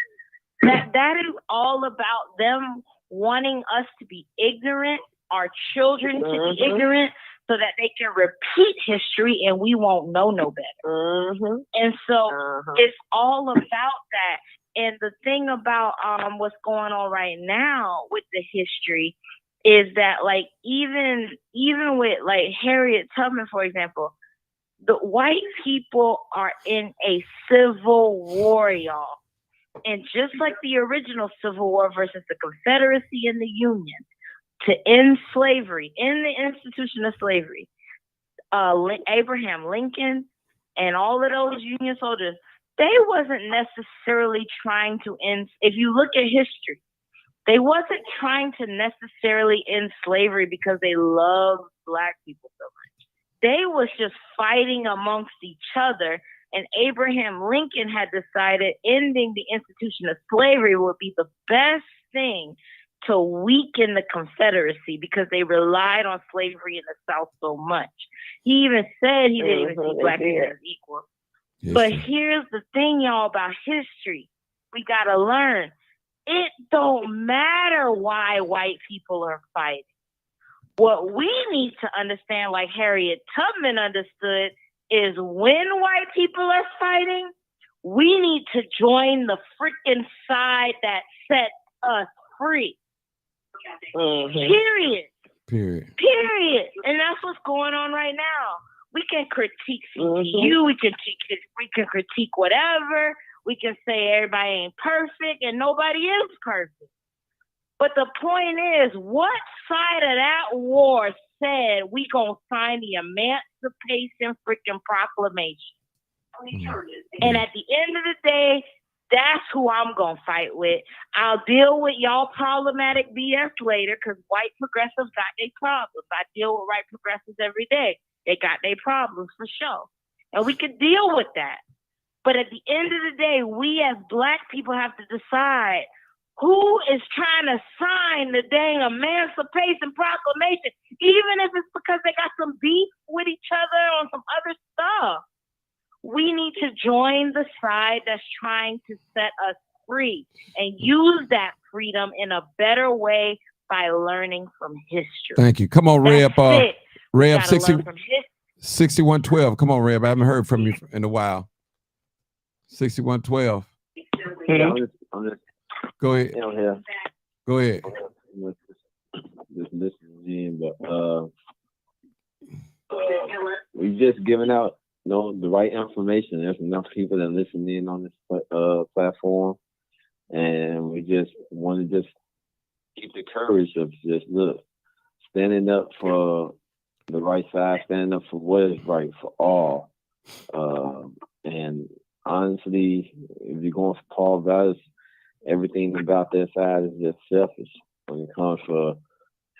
That is all about them wanting us to be ignorant, our children to be ignorant, so that they can repeat history and we won't know no better. And so it's all about that. And the thing about what's going on right now with the history is that, like, even with like Harriet Tubman, for example, the white people are in a civil war, y'all. And just like the original Civil War versus the Confederacy and the Union to end slavery, in the institution of slavery, Abraham Lincoln and all of those Union soldiers, they wasn't necessarily trying to end. If you look at history, they wasn't trying to necessarily end slavery because they loved Black people so much. They was just fighting amongst each other. And Abraham Lincoln had decided ending the institution of slavery would be the best thing to weaken the Confederacy because they relied on slavery in the South so much. He even said he didn't even see Black people as equal. Yes, But sir. here's the thing, y'all, about history. We got to learn. It don't matter why white people are fighting. What we need to understand, like Harriet Tubman understood, is when white people are fighting, we need to join the freaking side that set us free. Period. Period. And that's what's going on right now. We can critique CTU, we can critique whatever. We can say everybody ain't perfect and nobody is perfect. But the point is, what side of that war said we gonna sign the Emancipation freaking Proclamation? And at the end of the day, that's who I'm gonna fight with. I'll deal with y'all problematic BS later because white progressives got their problems. I deal with white progressives every day. They got their problems for sure. And we can deal with that. But at the end of the day, we as Black people have to decide who is trying to sign the dang Emancipation Proclamation, even if it's because they got some beef with each other on some other stuff. We need to join the side that's trying to set us free and use that freedom in a better way by learning from history. Thank you. Come on, Reb. Reb, Gotta learn from history. 6112. Come on, Reb. I haven't heard from you in a while. 6112. I'm just Go ahead. here. Go ahead. Just listening in, but we just giving out, the right information. There's enough people that listen in on this platform, and we just want to just keep the courage of just standing up for the right side, standing up for what is right for all. And honestly, if you're going for Paul Vallis, everything about that side is just selfish when it comes for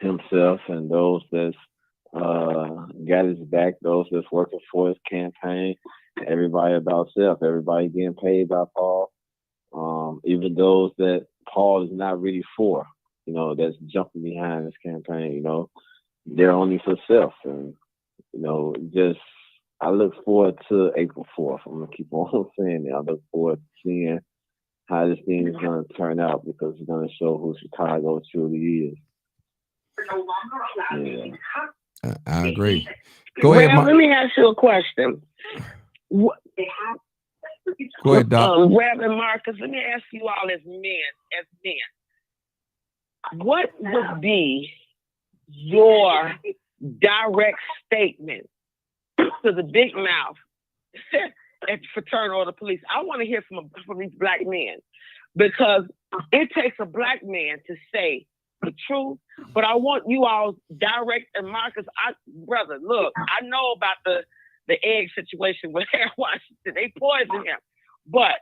himself and those that's got his back, those that's working for his campaign. Everybody about self. Everybody getting paid by Paul. Even those that Paul is not really for, that's jumping behind his campaign, they're only for self. And, I look forward to April 4th. I'm going to keep on saying that. I look forward to seeing how this thing is going to turn out because it's going to show who Chicago truly is. I agree. Go ahead, Well, let me ask you a question. What, Go ahead, Doc. Reverend Marcus, let me ask you all as men, what would be your direct statement to the big mouth at the fraternal or the police? I want to hear from these black men, because it takes a black man to say the truth, but I want you all direct. And Marcus, brother, look, I know about the egg situation with Harold Washington. They poisoned him. But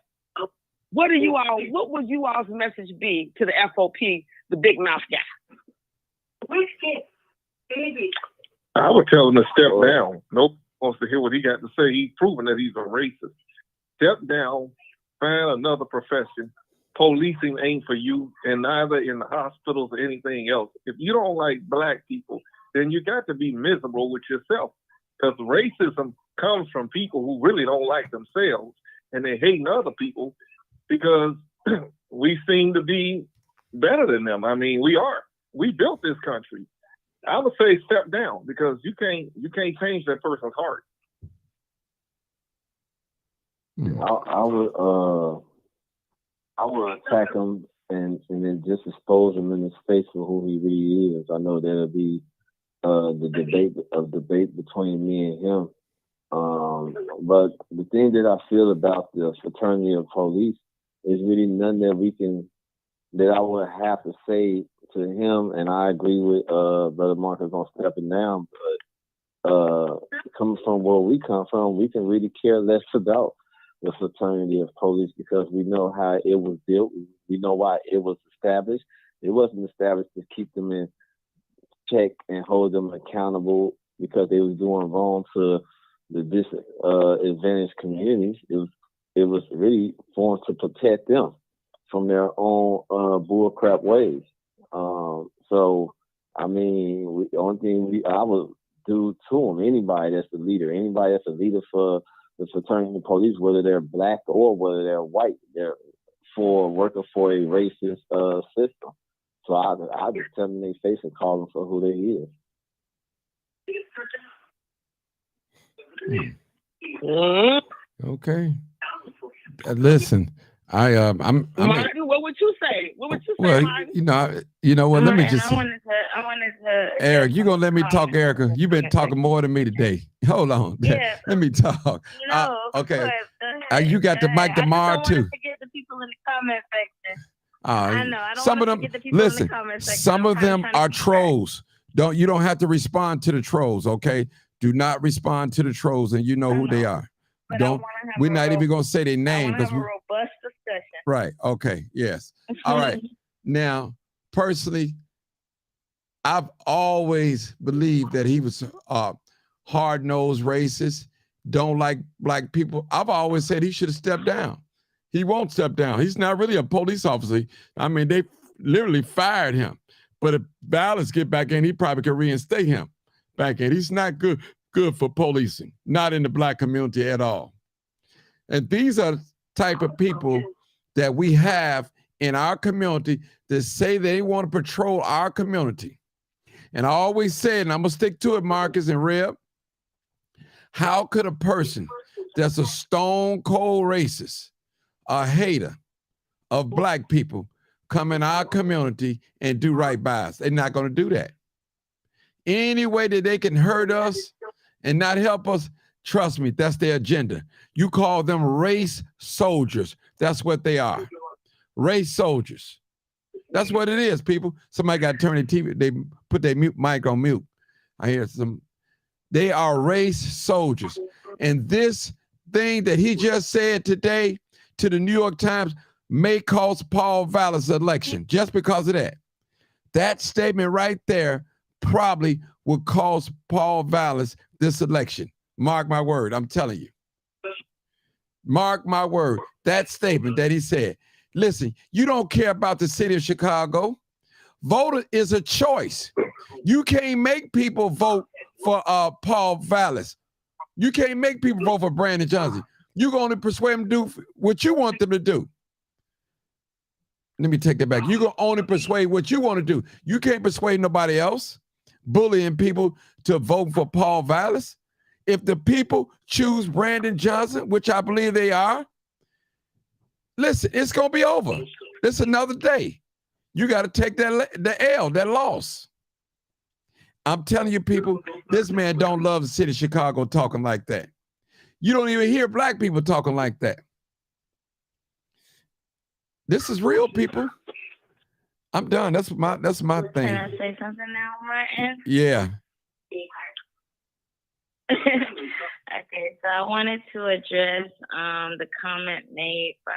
what would you all's message be to the FOP, the big mouth guy? I would tell him to step down. Nope wants to hear what he got to say. He's proven that he's a racist. Step down, find another profession. Policing ain't for you, and neither in the hospitals or anything else. If you don't like black people, then you got to be miserable with yourself, because racism comes from people who really don't like themselves, and they hating other people because we seem to be better than them. I mean, we built this country. I would say step down, because you can't change that person's heart. I would attack him and then just expose him in his face for who he really is. I know that'll be the debate between me and him. But the thing that I feel about the fraternity of police is really none that I would have to say to him. And I agree with Brother Marcus on stepping down. But coming from where we come from, we can really care less about the fraternity of police, because we know how it was built. We know why it was established. It wasn't established to keep them in check and hold them accountable because they was doing wrong to the disadvantaged communities. It was really formed to protect them from their own bullcrap ways. So, I mean, the only thing I would do to them, anybody that's a leader for the fraternity of police, whether they're black or whether they're white, they're working for a racist system. So I just tell them in their face and call them for who they is. Okay. Listen, I'm Martin, what would you say? What would you say, Martin? You know what? Let me just. I wanted to. Eric, you gonna let me talk, Erica? You've been talking more than me today. Hold on. Yeah. Let me talk. No. Okay. You got the mic tomorrow too. I don't want to forget the people in the comment section. I know. I don't some want of them. to forget the people Listen. in the comment section. Some of them are trolls. You don't have to respond to the trolls. Okay. Do not respond to the trolls, and you know who they are. We're not even gonna say their name because we have a robust discussion. Right. Okay. Yes. All right. Now, personally, I've always believed that he was hard-nosed racist, don't like black people. I've always said he should have stepped down. He won't step down. He's not really a police officer. I mean, they literally fired him. But if ballots get back in, he probably could reinstate him back in. He's not good for policing, not in the black community at all. And these are the type of people that we have in our community that say they want to patrol our community. And I always said, and I'm going to stick to it, Marcus and Reb, how could a person that's a stone cold racist, a hater of black people, come in our community and do right by us? They're not going to do that. Any way that they can hurt us and not help us, trust me, that's their agenda. You call them race soldiers. That's what they are. Race soldiers. That's what it is, people. Somebody got to turn their TV, they put their mic on mute. I hear some. They are race soldiers. And this thing that he just said today to the New York Times may cost Paul Vallas election just because of that. That statement right there probably would cost Paul Vallas this election. Mark my word, I'm telling you. Mark my word. That statement that he said. Listen, you don't care about the city of Chicago. Voter is a choice. You can't make people vote for Paul Vallas. You can't make people vote for Brandon Johnson. You're going to persuade them to do what you want them to do. Let me take that back. You're going to only persuade what you want to do. You can't persuade nobody else, bullying people to vote for Paul Vallas. If the people choose Brandon Johnson, which I believe they are, listen, it's going to be over. It's another day. You got to take the L, that loss. I'm telling you, people, this man don't love the city of Chicago talking like that. You don't even hear black people talking like that. This is real, people. I'm done. That's my thing. Can I say something now, Martin? Yeah. Okay, so I wanted to address the comment made by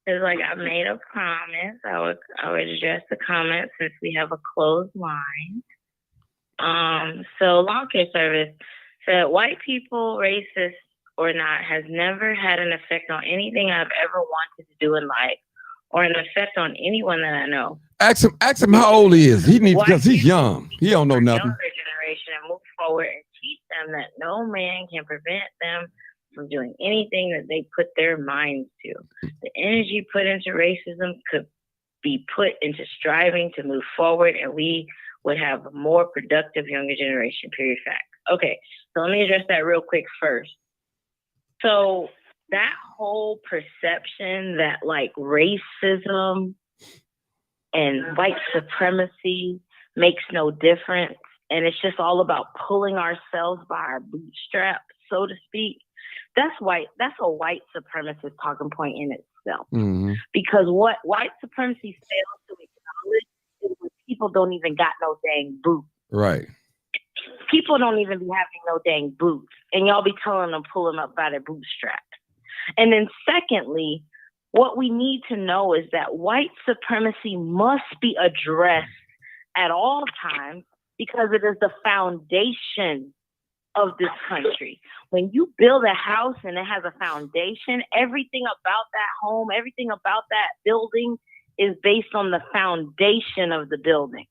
it's like I made a promise. I would address the comment since we have a closed line. So Lawn Care Service said white people, racist or not, has never had an effect on anything I've ever wanted to do in life, or an effect on anyone that I know. Ask him how old he is. He needs, because he's young. He don't know nothing. Younger generation, and move forward and teach them that no man can prevent them from doing anything that they put their minds to. The energy put into racism could be put into striving to move forward, and we would have a more productive younger generation, period, fact. Okay, so let me address that real quick first. So that whole perception that like racism and white supremacy makes no difference, and it's just all about pulling ourselves by our bootstraps, so to speak, that's a white supremacist talking point in itself. Mm-hmm. Because what white supremacy fails to acknowledge is when people don't even got no dang boots. Right. People don't even be having no dang boots, and y'all be telling them pull them up by their bootstraps. And then secondly, what we need to know is that white supremacy must be addressed at all times because it is the foundation of this country. When you build a house and it has a foundation, everything about that home, everything about that building is based on the foundation of the building.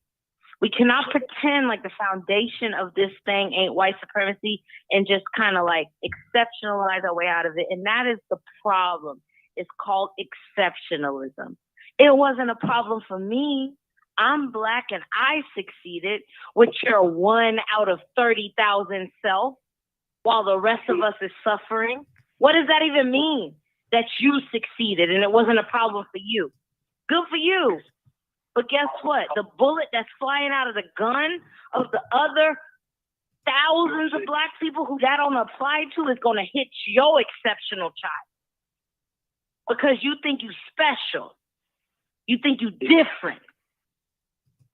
We cannot pretend like the foundation of this thing ain't white supremacy and just kind of like exceptionalize our way out of it. And that is the problem. It's called exceptionalism. It wasn't a problem for me. I'm Black and I succeeded with your 1 out of 30,000 self while the rest of us is suffering. What does that even mean? That you succeeded and it wasn't a problem for you. Good for you. But guess what? The bullet that's flying out of the gun of the other thousands of Black people who that don't apply to is going to hit your exceptional child. Because you think you special. You think you different.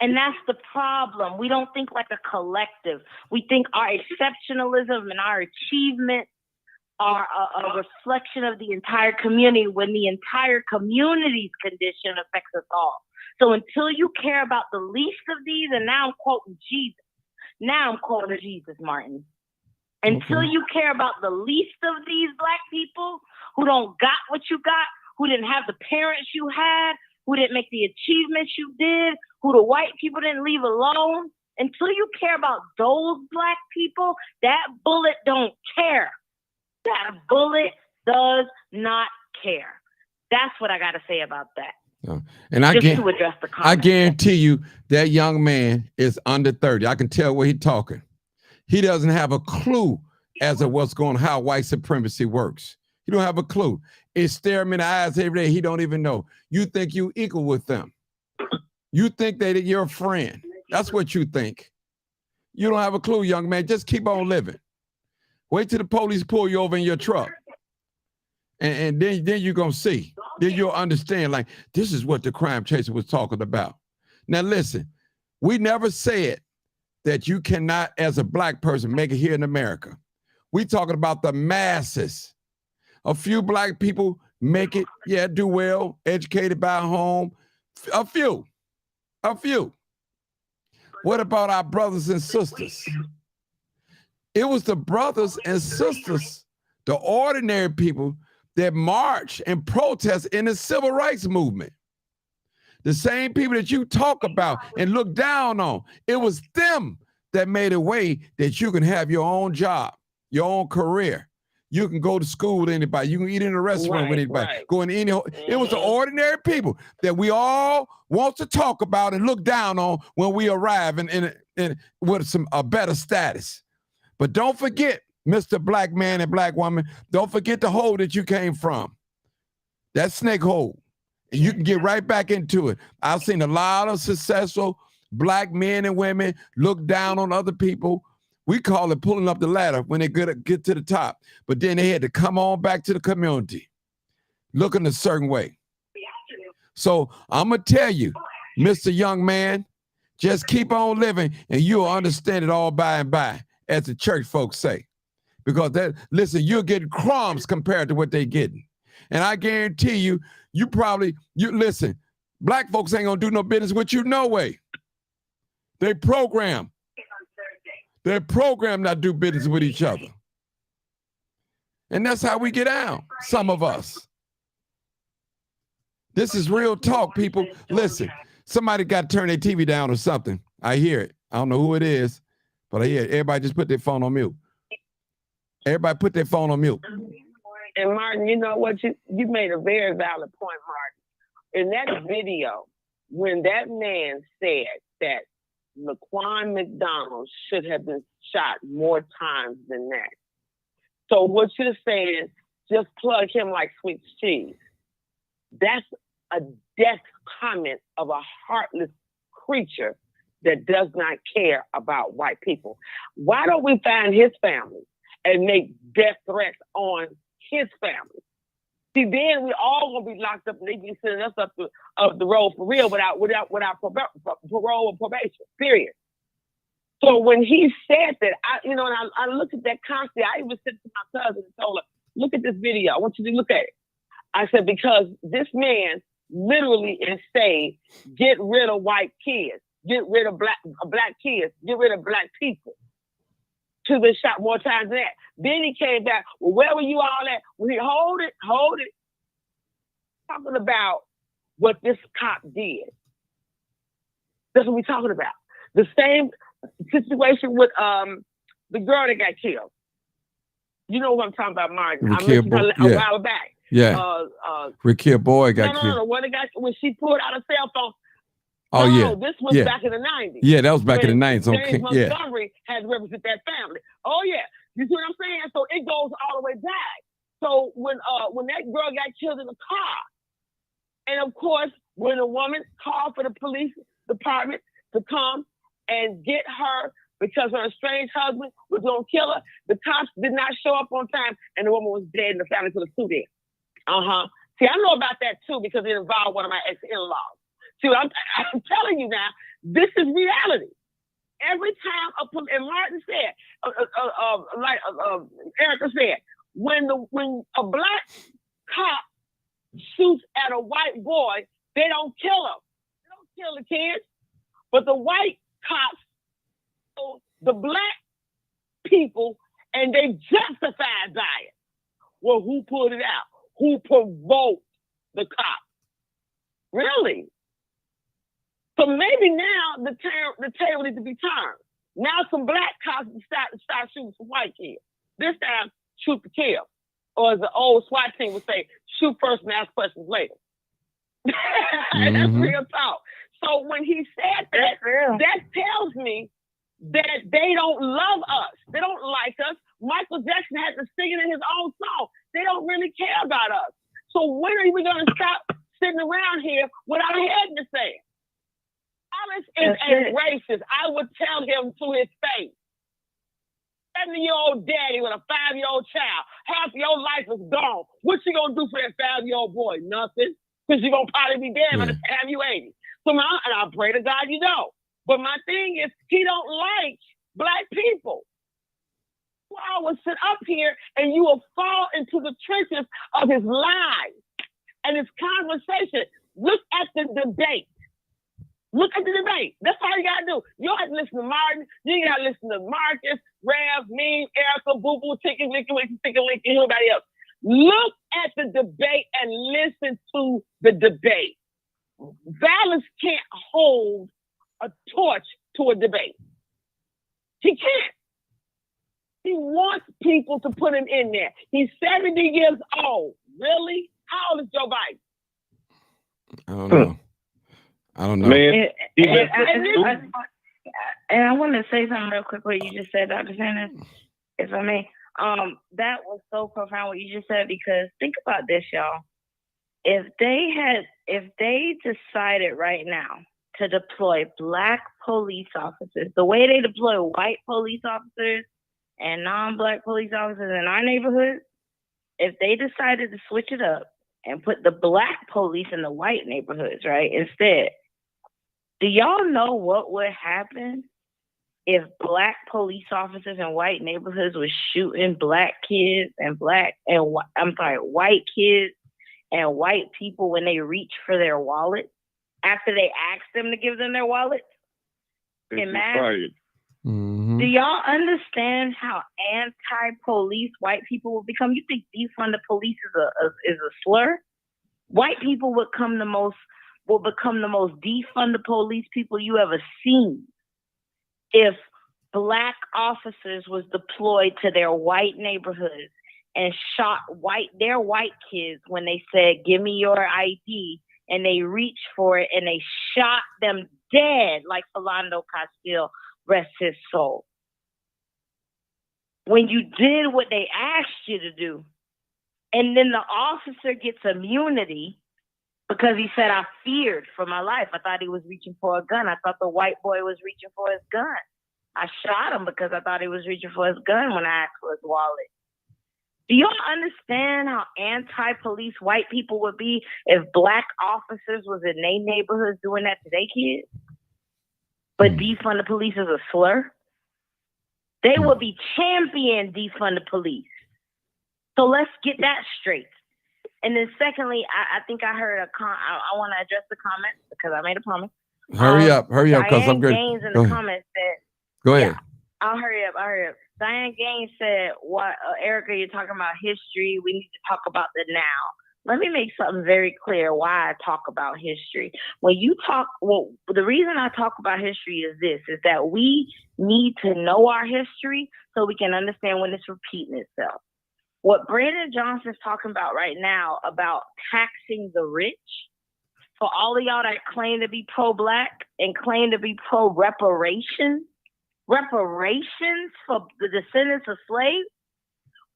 And that's the problem. We don't think like a collective. We think our exceptionalism and our achievements are a reflection of the entire community when the entire community's condition affects us all. So until you care about the least of these, and now I'm quoting Jesus. Now I'm quoting Jesus, Martin. Until you care about the least of these Black people who don't got what you got, who didn't have the parents you had, who didn't make the achievements you did, who the white people didn't leave alone, until you care about those Black people, that bullet don't care. That bullet does not care. That's what I got to say about that. And to address the comment. I guarantee you that young man is under 30. I can tell where he's talking. He doesn't have a clue as to what's going on, how white supremacy works. He don't have a clue. It's staring him in the eyes every day. He don't even know. You think you equal with them. You think that you're a friend. That's what you think. You don't have a clue, young man. Just keep on living. Wait till the police pull you over in your truck. And then you're going to see. Then you'll understand, like, this is what the crime chaser was talking about. Now, listen, we never said that you cannot, as a Black person, make it here in America. We talking about the masses. A few Black people make it, yeah, do well, educated, buy a home. A few. What about our brothers and sisters? It was the brothers and sisters, the ordinary people, that march and protest in the civil rights movement. The same people that you talk about and look down on, it was them that made a way that you can have your own job, your own career. You can go to school with anybody. You can eat in a restaurant with anybody. Go in any. It was the ordinary people that we all want to talk about and look down on when we arrive in with a better status. But don't forget, Mr. Black man and black woman, don't forget the hole that you came from. That snake hole. And you can get right back into it. I've seen a lot of successful black men and women look down on other people. We call it pulling up the ladder when they get to the top. But then they had to come on back to the community, looking a certain way. So I'm going to tell you, Mr. Young Man, just keep on living and you'll understand it all by and by, as the church folks say. Because listen, you're getting crumbs compared to what they're getting. And I guarantee you, listen, black folks ain't gonna do no business with you no way. They're programmed not to do business with each other. And that's how we get out, some of us. This is real talk, people. Listen, somebody got to turn their TV down or something. I hear it. I don't know who it is, but I hear it. Everybody just put their phone on mute. Everybody put their phone on mute. And Martin, you know what? You made a very valid point, Martin. In that video, when that man said that Laquan McDonald should have been shot more times than that. So what you're saying, just plug him like sweet cheese. That's a death comment of a heartless creature that does not care about white people. Why don't we find his family and make death threats on his family? See, then we all gonna be locked up and they be sending us up the road for real without parole or probation, period. So when he said that, I looked at that constantly. I even said to my cousin and told her, look at this video. I want you to look at it. I said, because this man literally is saying, get rid of white kids, get rid of black kids, get rid of black people. To be shot more times than that. Then he came back, well, where were you all at? Well, he hold it. Talking about what this cop did. That's what we're talking about. The same situation with the girl that got killed. You know what I'm talking about, Martin. I mentioned her a while back. Yeah. Rakia Boyd got killed. No. When she pulled out a cell phone. Oh, no, this was back in the 90s. Yeah, that was back in the 90s. James Montgomery had to represent that family. Oh, yeah. You see what I'm saying? So it goes all the way back. So when that girl got killed in the car, and of course, when a woman called for the police department to come and get her because her estranged husband was going to kill her, the cops did not show up on time, and the woman was dead, and the family put a suit in. See, I know about that, too, because it involved one of my ex-in-laws. See, I'm telling you now, this is reality. Every time, and Martin said, like Erica said, when a black cop shoots at a white boy, they don't kill him. They don't kill the kids. But the white cops kill the black people, and they justified by it. Well, who pulled it out? Who provoked the cop? Really? So maybe now the table needs to be turned. Now some black cops start shooting some white kids. This time, shoot to kill. Or as the old SWAT team would say, shoot first and ask questions later. That's real talk. So when he said that, that tells me that they don't love us. They don't like us. Michael Jackson had to sing it in his own song. They don't really care about us. So when are we going to stop sitting around here without a head in the sand? Alice is a racist. I would tell him to his face. 7-year-old daddy with a 5-year-old child. Half your life is gone. What you gonna do for that 5-year-old boy? Nothing. Because you're gonna probably be dead by the time you 80. So and I pray to God you don't. But my thing is, he don't like black people. You all will sit up here and you will fall into the trenches of his lies and his conversation. Look at the debate. Look at the debate. That's all you gotta do. You don't have to listen to Martin. You ain't gotta listen to Marcus, Rev, me, Erica, Boo Boo, Ticky, Licky, everybody else. Look at the debate and listen to the debate. Valance can't hold a torch to a debate. He can't. He wants people to put him in there. He's 70 years old. Really? How old is Joe Biden? I don't know. I don't know. Man, and I want to say something real quick what you just said, Dr. Sanders. if I may. That was so profound what you just said, because think about this, y'all. If they decided right now to deploy black police officers the way they deploy white police officers and non-black police officers in our neighborhood, if they decided to switch it up and put the black police in the white neighborhoods, right, instead, do y'all know what would happen if black police officers in white neighborhoods was shooting black kids and white kids and white people when they reach for their wallet after they ask them to give them their wallet? Mm-hmm. Do y'all understand how anti-police white people will become? You think defund the police is a slur? White people will become the most defund the police people you ever seen if black officers was deployed to their white neighborhoods and shot their white kids when they said, "Give me your ID," and they reached for it and they shot them dead, like Philando Castile, rest his soul. When you did what they asked you to do, and then the officer gets immunity because he said, "I feared for my life. I thought he was reaching for a gun. I thought the white boy was reaching for his gun. I shot him because I thought he was reaching for his gun when I asked for his wallet." Do y'all understand how anti-police white people would be if black officers was in their neighborhoods doing that to their kids? But defund the police is a slur? They would be champion defund the police. So let's get that straight. And then secondly, I think I heard I want to address the comment because I made a promise. Hurry up, because I'm good. Gaines in the comments said, go ahead. Yeah, I'll hurry up. Diane Gaines said, "What, Erica, you're talking about history. We need to talk about the now." Let me make something very clear why I talk about history. The reason I talk about history is this, is that we need to know our history so we can understand when it's repeating itself. What Brandon Johnson is talking about right now about taxing the rich, for all of y'all that claim to be pro-black and claim to be pro-reparations for the descendants of slaves,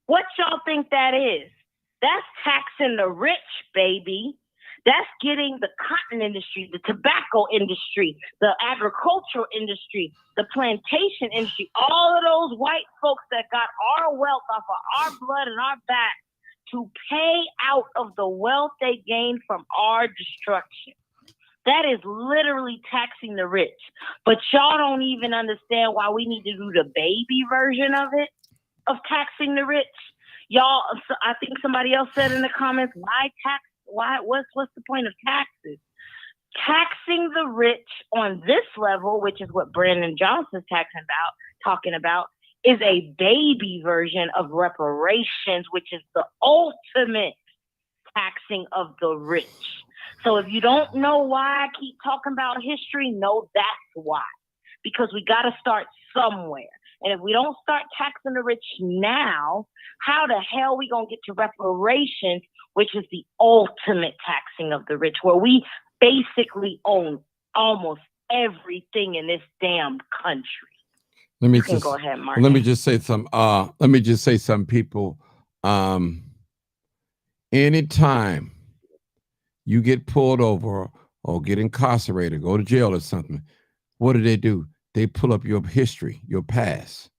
what y'all think that is? That's taxing the rich, baby. That's getting the cotton industry, the tobacco industry, the agricultural industry, the plantation industry, all of those white folks that got our wealth off of our blood and our back to pay out of the wealth they gained from our destruction. That is literally taxing the rich. But y'all don't even understand why we need to do the baby version of it, of taxing the rich. Y'all, I think somebody else said in the comments, what's the point of taxes? Taxing the rich on this level, which is what Brandon Johnson's talking about, is a baby version of reparations, which is the ultimate taxing of the rich. So if you don't know why I keep talking about history, know that's why. Because we got to start somewhere. And if we don't start taxing the rich now, how the hell are we going to get to reparations, which is the ultimate taxing of the rich, where we basically own almost everything in this damn country? Go ahead, Mark. Let me just say some people. Anytime you get pulled over or get incarcerated, go to jail or something, what do? They pull up your history, your past.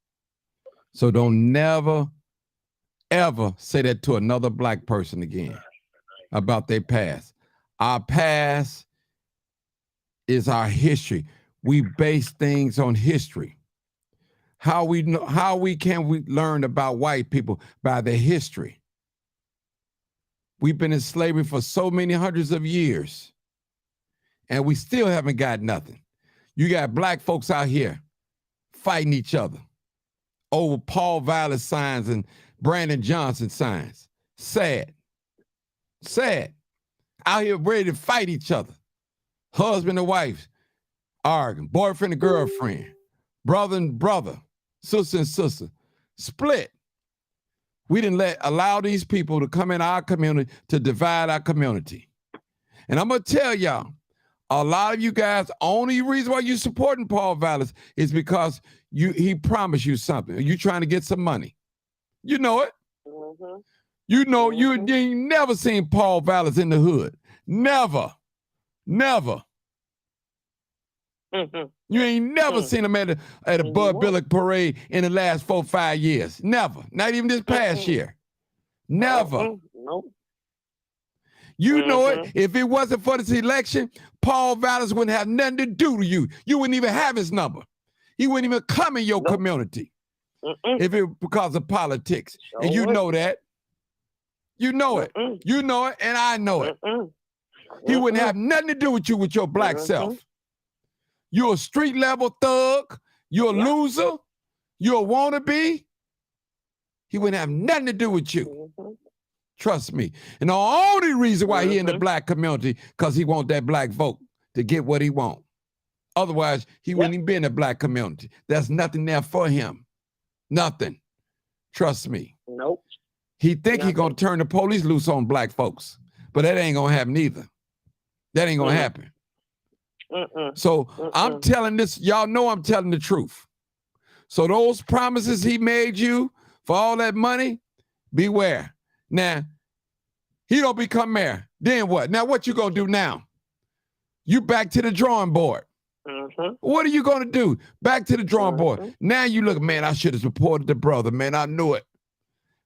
So don't never, ever say that to another black person again about their past. Our past is our history. We base things on history. How can we learn about white people? By their history. We've been in slavery for so many hundreds of years, and we still haven't got nothing. You got black folks out here fighting each other over Paul Vallis signs and Brandon Johnson signs. Sad. Out here ready to fight each other. Husband and wife arguing, boyfriend and girlfriend, brother and brother, sister and sister, split. We didn't allow these people to come in our community to divide our community. And I'm going to tell y'all, a lot of you guys, only reason why you're supporting Paul Vallis is because he promised you something. You trying to get some money. You know it. Mm-hmm. You know, you ain't never seen Paul Vallis in the hood. Never. Never. Mm-hmm. You ain't never seen him at a Bud Billick parade in the last 4 or 5 years. Never. Not even this past year. Never. Nope. You know it. If it wasn't for this election, Paul Vallis wouldn't have nothing to do to you. You wouldn't even have his number. He wouldn't even come in your community if it because of politics. And you know that. You know it. You know it, and I know it. He wouldn't have nothing to do with you with your black self. You're a street level thug. You're a loser. You're a wannabe. He wouldn't have nothing to do with you. Trust me. And the only reason why he in the black community, because he want that black vote to get what he want. Otherwise, he wouldn't even be in the black community. There's nothing there for him. Nothing. Trust me. Nope. He think he gonna turn the police loose on black folks, but that ain't gonna happen either. That ain't gonna happen. So I'm telling this, y'all know I'm telling the truth. So those promises he made you for all that money, beware. Now, he don't become mayor. Then what? Now what you gonna do now? You back to the drawing board. What are you gonna do? Back to the drawing board. Now you look, man, I should have supported the brother, man. I knew it.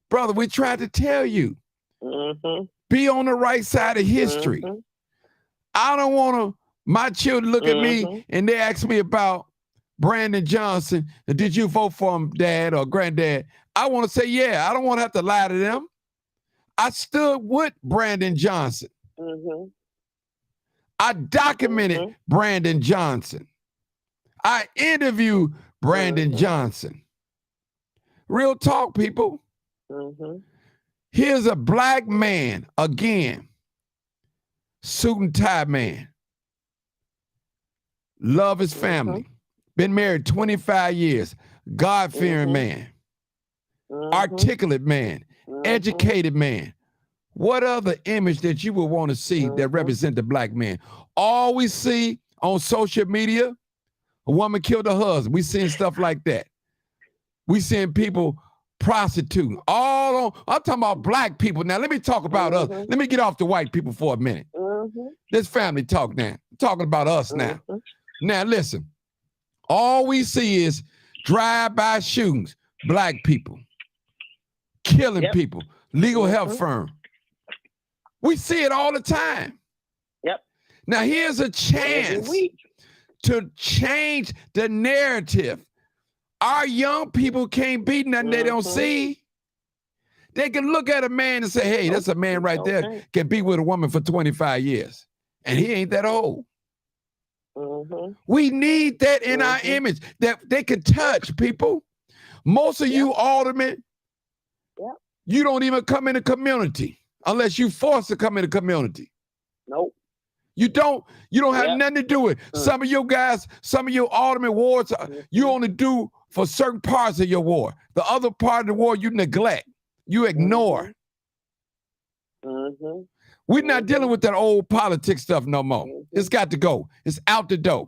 Brother, we tried to tell you. Be on the right side of history. I don't want my children look at me and they ask me about Brandon Johnson. Did you vote for him, Dad or Granddad? I want to say, yeah. I don't want to have to lie to them. I stood with Brandon Johnson. I documented Brandon Johnson. I interviewed Brandon Johnson. Real talk, people. Here's a black man, again, suit and tie man. Love his family. Been married 25 years. God-fearing man. Articulate man. Educated man. What other image that you would want to see that represent the black man? All we see on social media, a woman killed her husband. We seeing stuff like that. We seeing people prostituting. I'm talking about black people. Now, let me talk about us. Let me get off the white people for a minute. This family talk now. I'm talking about us now. Now, listen. All we see is drive-by shootings, black people, killing people, legal help firm. We see it all the time. Now, here's a chance to change the narrative. Our young people can't be nothing they don't see. They can look at a man and say, hey, that's a man right there, can be with a woman for 25 years. And he ain't that old. We need that in our image, that they can touch people. Most of you aldermen, you don't even come in the community unless you forced to come in the community. Nope. You don't have nothing to do with it. Some of your guys, some of your alderman wards, you only do for certain parts of your ward. The other part of the ward you neglect, you ignore. We're not dealing with that old politics stuff no more. It's got to go. It's out the door.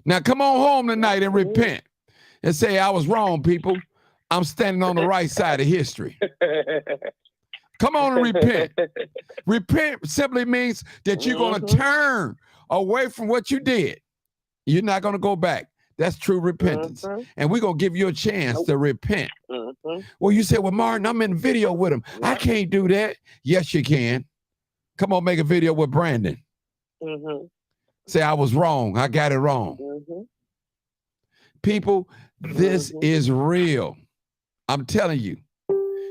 Now come on home tonight and repent and say, I was wrong, people. I'm standing on the right side of history. Come on and repent. Repent simply means that you're going to turn away from what you did. You're not going to go back. That's true repentance. And we're going to give you a chance to repent. Well, you say, well, Martin, I'm in video with him. I can't do that. Yes, you can. Come on, make a video with Brandon. Say, I was wrong. I got it wrong. People, this is real. I'm telling you.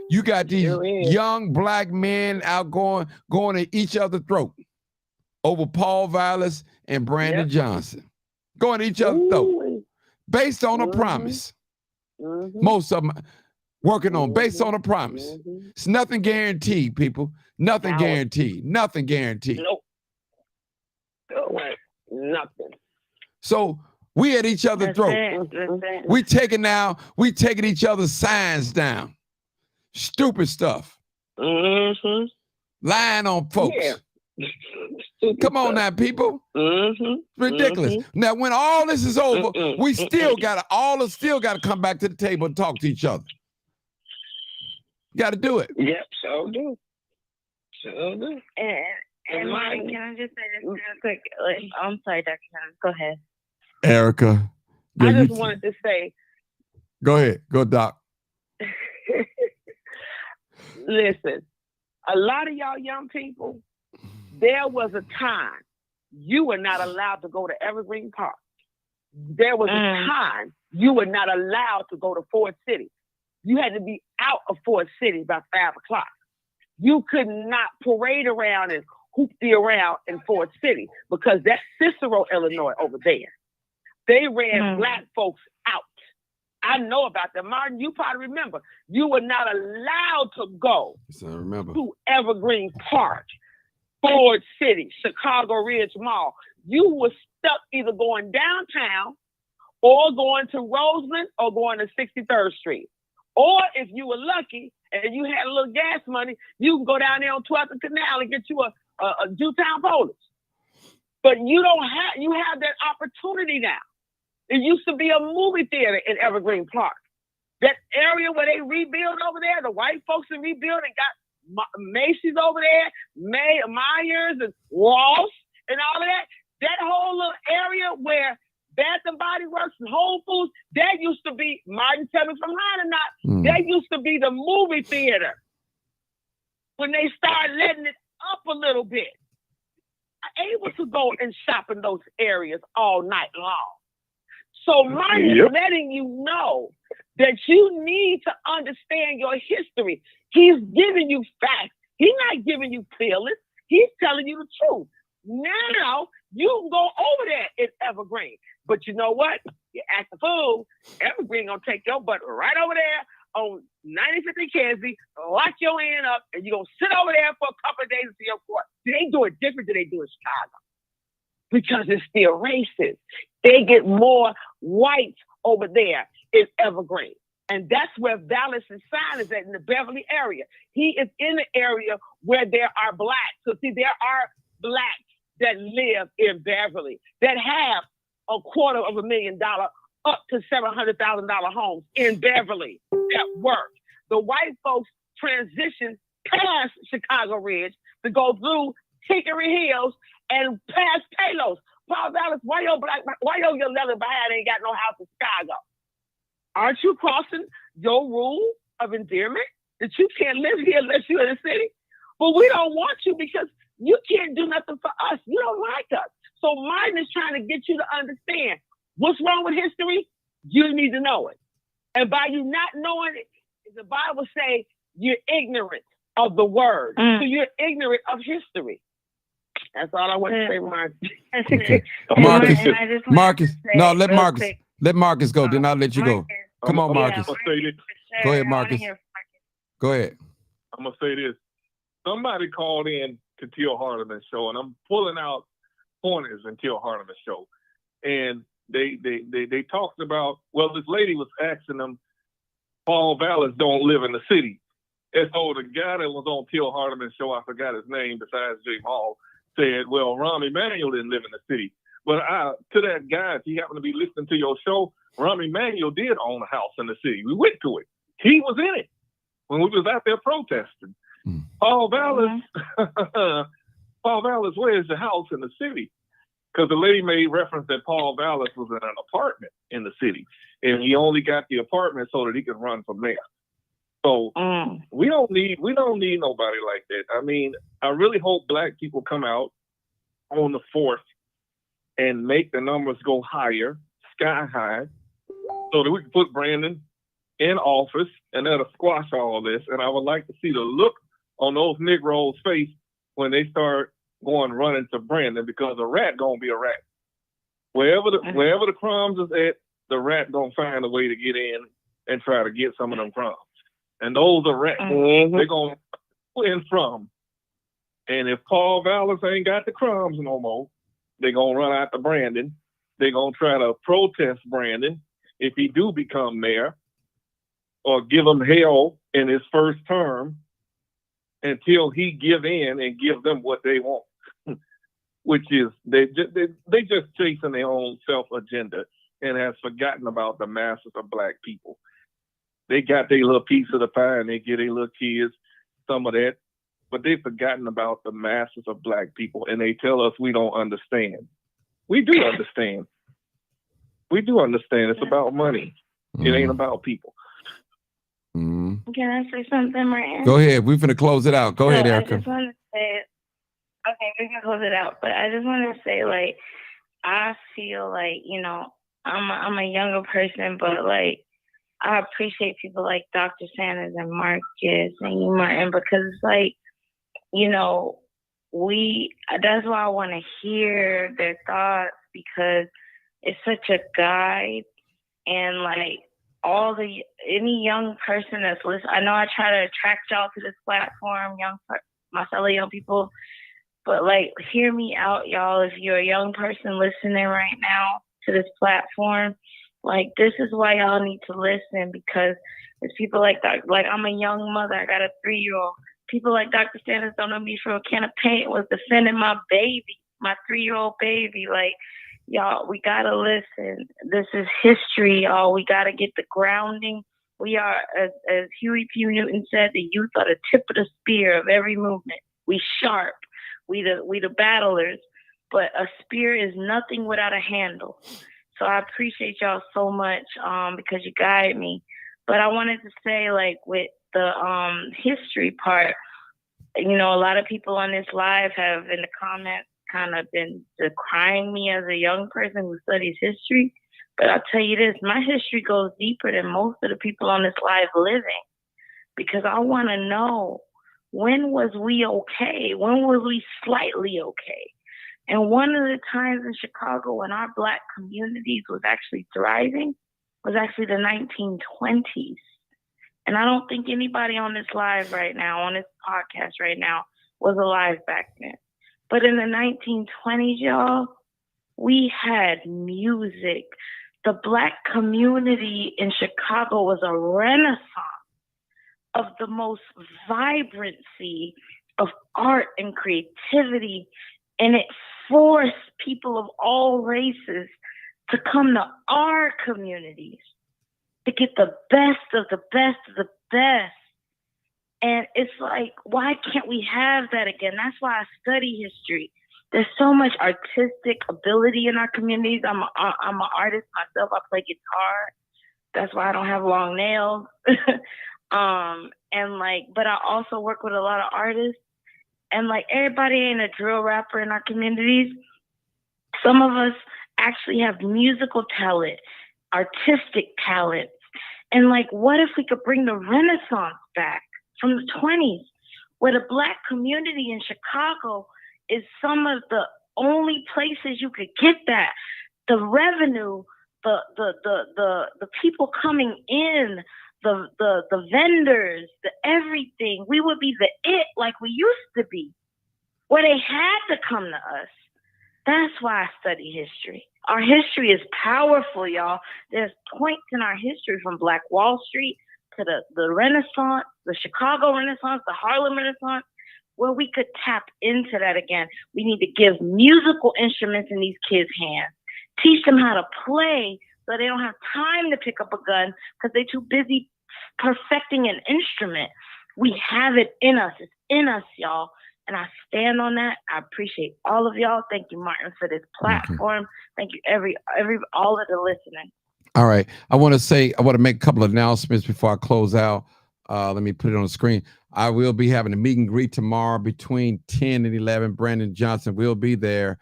You got these young black men out going at each other's throat over Paul Vallis and Brandon Johnson. Going at each other's throat based on a promise. Most of them working on based on a promise. It's nothing guaranteed, people. Nothing guaranteed. Nothing guaranteed. Nope. Nothing. So we at each other's throat. We taking each other's signs down. Stupid stuff. Lying on folks. Come on now, people. Mm-hmm. Ridiculous. Now, when all this is over, Mm-mm. we still gotta come back to the table and talk to each other. You gotta do it. Yep, so do. So do. And Mike, can I just say this real quick? I'm sorry, Dr. Khan. Go ahead. Erica. I just wanted to say, go ahead. Go, Doc. listen, a lot of y'all young people, there was a time you were not allowed to go to Evergreen Park. There was a time you were not allowed to go to Ford City. You had to be out of Ford City by 5 o'clock. You could not parade around and hoopty around in Ford City because that's Cicero, Illinois over there. They ran black folks out. I know about that. Martin, you probably remember. You were not allowed to go to Evergreen Park, Ford City, Chicago Ridge Mall. You were stuck either going downtown or going to Roseland or going to 63rd Street. Or if you were lucky and you had a little gas money, you can go down there on 12th and Canal and get you a Jewtown Polish. But you have that opportunity now. It used to be a movie theater in Evergreen Park. That area where they rebuild over there, the white folks that rebuild and got Macy's over there, Myers and Ross and all of that. That whole little area where Bath and Body Works and Whole Foods, that used to be, Martin, tell me if I'm lying or not, that used to be the movie theater. When they started letting it up a little bit, able to go and shop in those areas all night long. So Martin is letting you know that you need to understand your history. He's giving you facts. He's not giving you feelings. He's telling you the truth. Now you can go over there in Evergreen. But you know what? You act a fool. Evergreen gonna take your butt right over there on 9050 Kersey, lock your hand up, and you're gonna sit over there for a couple of days until your court. They do it different than they do in Chicago. Because it's still racist. They get more whites over there in Evergreen. And that's where Vallis and Sign is at, in the Beverly area. He is in the area where there are blacks. So see, there are blacks that live in Beverly that have $250,000 up to $700,000 homes in Beverly that work. The white folks transition past Chicago Ridge to go through Hickory Hills and past Palos. Paul Vallis, why your leather behind ain't got no house in Chicago? Aren't you crossing your rule of endearment that you can't live here unless you're in the city? But we don't want you because you can't do nothing for us. You don't like us. So Martin is trying to get you to understand what's wrong with history. You need to know it. And by you not knowing it, the Bible says you're ignorant of the word. So you're ignorant of history. That's all I want to say, Marcus. Marcus. No, let Marcus go. Then I'll let you go. Come on, Marcus. Go ahead, Marcus. Go ahead. I'm gonna say this. Somebody called in to Teal Hardeman's show, and I'm pulling out pointers in Teal Hardeman's show, and they talked about, well, this lady was asking them, Paul Vallis don't live in the city. And so the guy that was on Teal Hardeman's show, I forgot his name besides Jay Hall, said, well, Rahm Emanuel didn't live in the city. But to that guy, if he happened to be listening to your show, Rahm Emanuel did own a house in the city. We went to it. He was in it when we was out there protesting. Paul Vallis, Paul Vallis, where's the house in the city? Because the lady made reference that Paul Vallis was in an apartment in the city, and he only got the apartment so that he could run from there. So we don't need nobody like that. I mean, I really hope black people come out on the 4th and make the numbers go higher, sky high, so that we can put Brandon in office, and that'll squash all this. And I would like to see the look on those Negroes' face when they start running to Brandon, because a rat gonna be a rat. Wherever the crumbs is at, the rat gonna find a way to get in and try to get some of them crumbs. And those are rats. They're gonna win from. And if Paul Vallis ain't got the crumbs no more, they're gonna run out to Brandon. They're gonna try to protest Brandon if he do become mayor, or give him hell in his first term until he give in and give them what they want. which is they just chasing their own self agenda and has forgotten about the masses of black people. They got their little piece of the pie and they give their little kids some of that, but they've forgotten about the masses of black people, and they tell us we don't understand. We do understand. We do understand. It's about money. It ain't about people. Can I say something, Martin? Go ahead. We're finna close it out. Go ahead, Erica. I just want to say, okay, we can close it out. But I just want to say, like, I feel like, you know, I'm a younger person, but like, I appreciate people like Dr. Sanders and Marcus and you, Martin, because it's like, you know, that's why I want to hear their thoughts, because it's such a guide. And like any young person that's listening, I know I try to attract y'all to this platform, my fellow young people, but like, hear me out, y'all. If you're a young person listening right now to this platform, like, this is why y'all need to listen, because it's people like that. Like, I'm a young mother. I got a 3-year-old. People like Dr. Sanders don't know me from a can of paint was defending my baby, my 3-year-old baby. Like, y'all, we got to listen. This is history, y'all. We got to get the grounding. We are, as Huey P. Newton said, the youth are the tip of the spear of every movement. We sharp. We the battlers. But a spear is nothing without a handle. So I appreciate y'all so much because you guide me. But I wanted to say, like, with the history part, you know, a lot of people on this live have in the comments kind of been decrying me as a young person who studies history. But I'll tell you this, my history goes deeper than most of the people on this live living, because I want to know, when was we okay? When was we slightly okay? And one of the times in Chicago when our Black communities was actually thriving was actually the 1920s. And I don't think anybody on this live right now, on this podcast right now, was alive back then. But in the 1920s, y'all, we had music. The Black community in Chicago was a renaissance of the most vibrancy of art and creativity. And it forced people of all races to come to our communities to get the best of the best of the best. And it's like, why can't we have that again? That's why I study history. There's so much artistic ability in our communities. I'm an artist myself. I play guitar. That's why I don't have long nails. And like, but I also work with a lot of artists. And like, everybody ain't a drill rapper in our communities. Some of us actually have musical talent, artistic talent. And like, what if we could bring the Renaissance back from the 20s, where the Black community in Chicago is some of the only places you could get that. The revenue, the people coming in, the vendors, the everything. We would be the it like we used to be, where they had to come to us. That's why I study history. Our history is powerful, y'all. There's points in our history from Black Wall Street to the Renaissance, the Chicago Renaissance, the Harlem Renaissance, where we could tap into that again. We need to give musical instruments in these kids' hands. Teach them how to play so they don't have time to pick up a gun because they're too busy perfecting an instrument. We have it in us. It's in us, y'all. And I stand on that. I appreciate all of y'all. Thank you, Martin, for this platform. Thank you, all of the listening. All right. I want to make a couple of announcements before I close out. Let me put it on the screen. I will be having a meet and greet tomorrow between 10 and 11. Brandon Johnson will be there.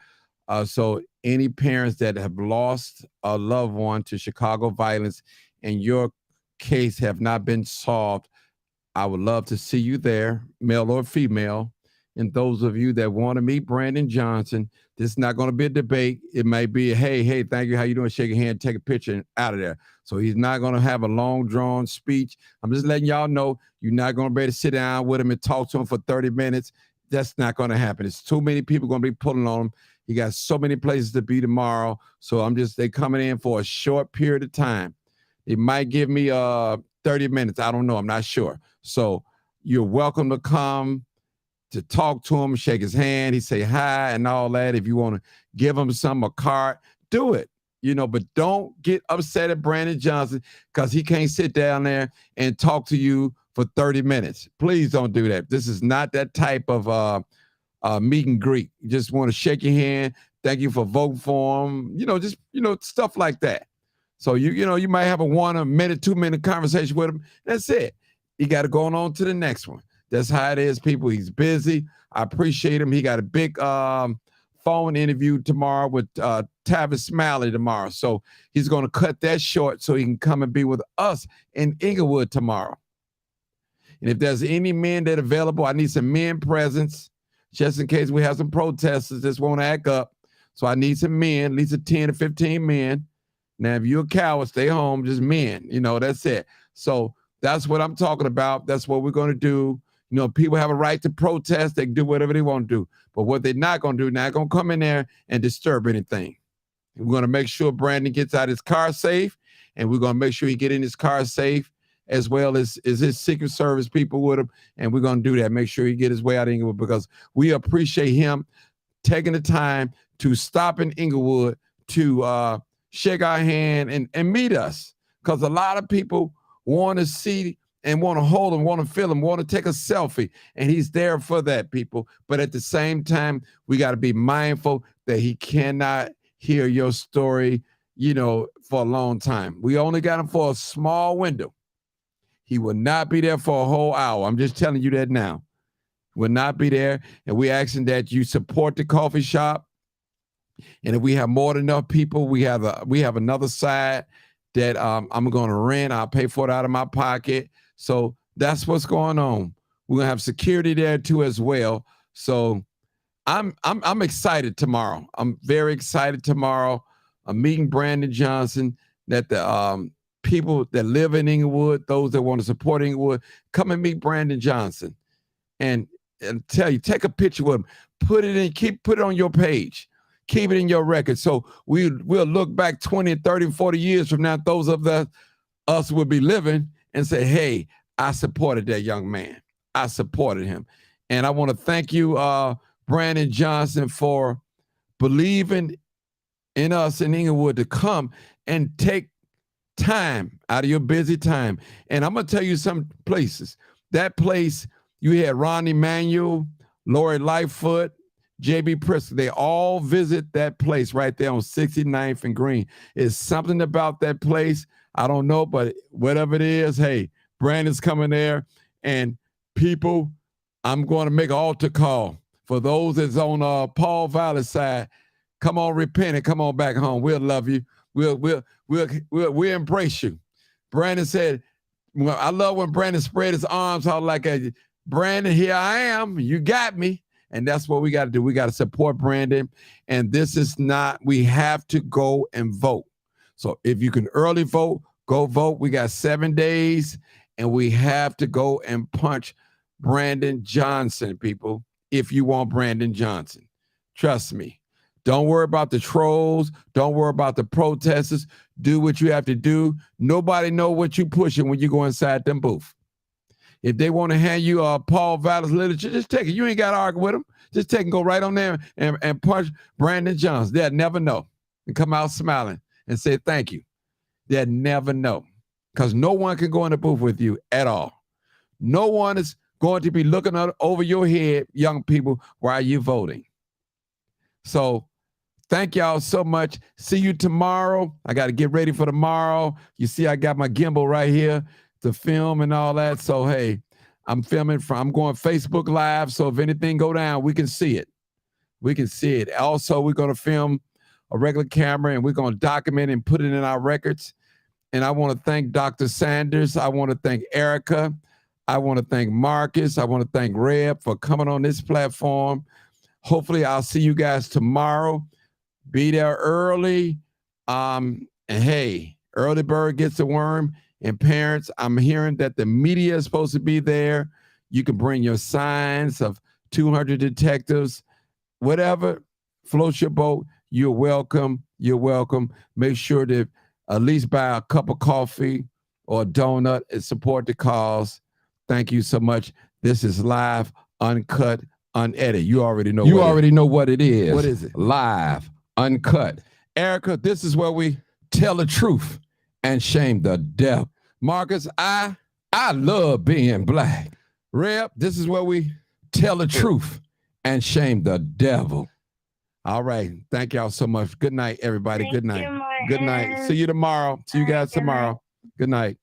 So any parents that have lost a loved one to Chicago violence and your case have not been solved, I would love to see you there, male or female. And those of you that want to meet Brandon Johnson, this is not going to be a debate. It may be, hey, thank you. How you doing? Shake your hand, take a picture, and out of there. So he's not going to have a long, drawn speech. I'm just letting y'all know you're not going to be able to sit down with him and talk to him for 30 minutes. That's not going to happen. It's too many people going to be pulling on him. He got so many places to be tomorrow. So they coming in for a short period of time. It might give me 30 minutes. I don't know. I'm not sure. So you're welcome to come to talk to him, shake his hand, he say hi and all that. If you want to give him a card, do it. But don't get upset at Brandon Johnson because he can't sit down there and talk to you for 30 minutes. Please don't do that. This is not that type of meet and greet. You just want to shake your hand. Thank you for voting for him. Just stuff like that. So you might have a 1 minute, 2 minute conversation with him. That's it. You got to go on to the next one. That's how it is, people. He's busy. I appreciate him. He got a big phone interview tomorrow with Tavis Smiley tomorrow. So he's going to cut that short so he can come and be with us in Inglewood tomorrow. And if there's any men that are available, I need some men presence just in case we have some protesters that won't act up. So I need some men, at least 10 to 15 men. Now, if you're a coward, stay home, just men. That's it. So that's what I'm talking about. That's what we're going to do. People have a right to protest. They can do whatever they want to do. But what they're not going to do, not going to come in there and disturb anything. We're going to make sure Brandon gets out his car safe, and we're going to make sure he get in his car safe, as well as his Secret Service people with him. And we're going to do that. Make sure he get his way out of Inglewood, because we appreciate him taking the time to stop in Inglewood to shake our hand and meet us. Because a lot of people want to see and want to hold him, want to feel him, want to take a selfie. And he's there for that, people. But at the same time, we got to be mindful that he cannot hear your story, for a long time. We only got him for a small window. He will not be there for a whole hour. I'm just telling you that now. Will not be there. And we're asking that you support the coffee shop. And if we have more than enough people, we have another side that I'm going to rent. I'll pay for it out of my pocket. So that's what's going on. We're going to have security there too as well. So I'm excited tomorrow. I'm very excited tomorrow. I'm meeting Brandon Johnson, that the people that live in Inglewood, those that want to support Inglewood, come and meet Brandon Johnson and tell you, take a picture with him, put it on your page. Keep it in your record. So we'll look back 20, 30, 40 years from now, those of us will be living and say, hey, I supported that young man. I supported him. And I want to thank you, Brandon Johnson, for believing in us in Inglewood to come and take time out of your busy time. And I'm going to tell you some places. That place, you had Ron Emanuel, Lori Lightfoot, J.B. Pritzker, they all visit that place right there on 69th and Green. It's something about that place. I don't know, but whatever it is, hey, Brandon's coming there. And people, I'm going to make an altar call for those that's on Paul Valley's side. Come on, repent and come on back home. We'll love you. We'll embrace you. Brandon said, well, I love when Brandon spread his arms out like Brandon, here I am. You got me. And that's what we got to do. We got to support Brandon. And this is not, we have to go and vote. So if you can early vote, go vote. We got 7 days, and we have to go and punch Brandon Johnson, people, if you want Brandon Johnson. Trust me. Don't worry about the trolls. Don't worry about the protesters. Do what you have to do. Nobody know what you pushing when you go inside them booth. If they want to hand you Paul Vallis literature, just take it. You ain't got to argue with them. Just take and go right on there and punch Brandon Johnson. They'll never know. And come out smiling and say thank you. They'll never know. Because no one can go in the booth with you at all. No one is going to be looking over your head, young people, while you're voting. So thank y'all so much. See you tomorrow. I got to get ready for tomorrow. You see, I got my gimbal right here to film and all that. So, hey, I'm going Facebook Live. So if anything go down, we can see it. We can see it. Also, we're going to film a regular camera, and we're going to document and put it in our records. And I want to thank Dr. Sanders. I want to thank Erica. I want to thank Marcus. I want to thank Reb for coming on this platform. Hopefully, I'll see you guys tomorrow. Be there early. And hey, early bird gets the worm. And parents, I'm hearing that the media is supposed to be there. You can bring your signs of 200 detectives, whatever floats your boat. You're welcome. You're welcome. Make sure to at least buy a cup of coffee or a donut and support the cause. Thank you so much. This is live, uncut, unedited. You already know. You already know what it is. What is it? Live, uncut. Erica, this is where we tell the truth and shame the devil. Marcus, I love being black. Reb, this is where we tell the truth and shame the devil. All right. Thank y'all so much. Good night, everybody. Thank Good night. you, Good night. Martin. See you tomorrow. See you guys Good night. tomorrow. Good night.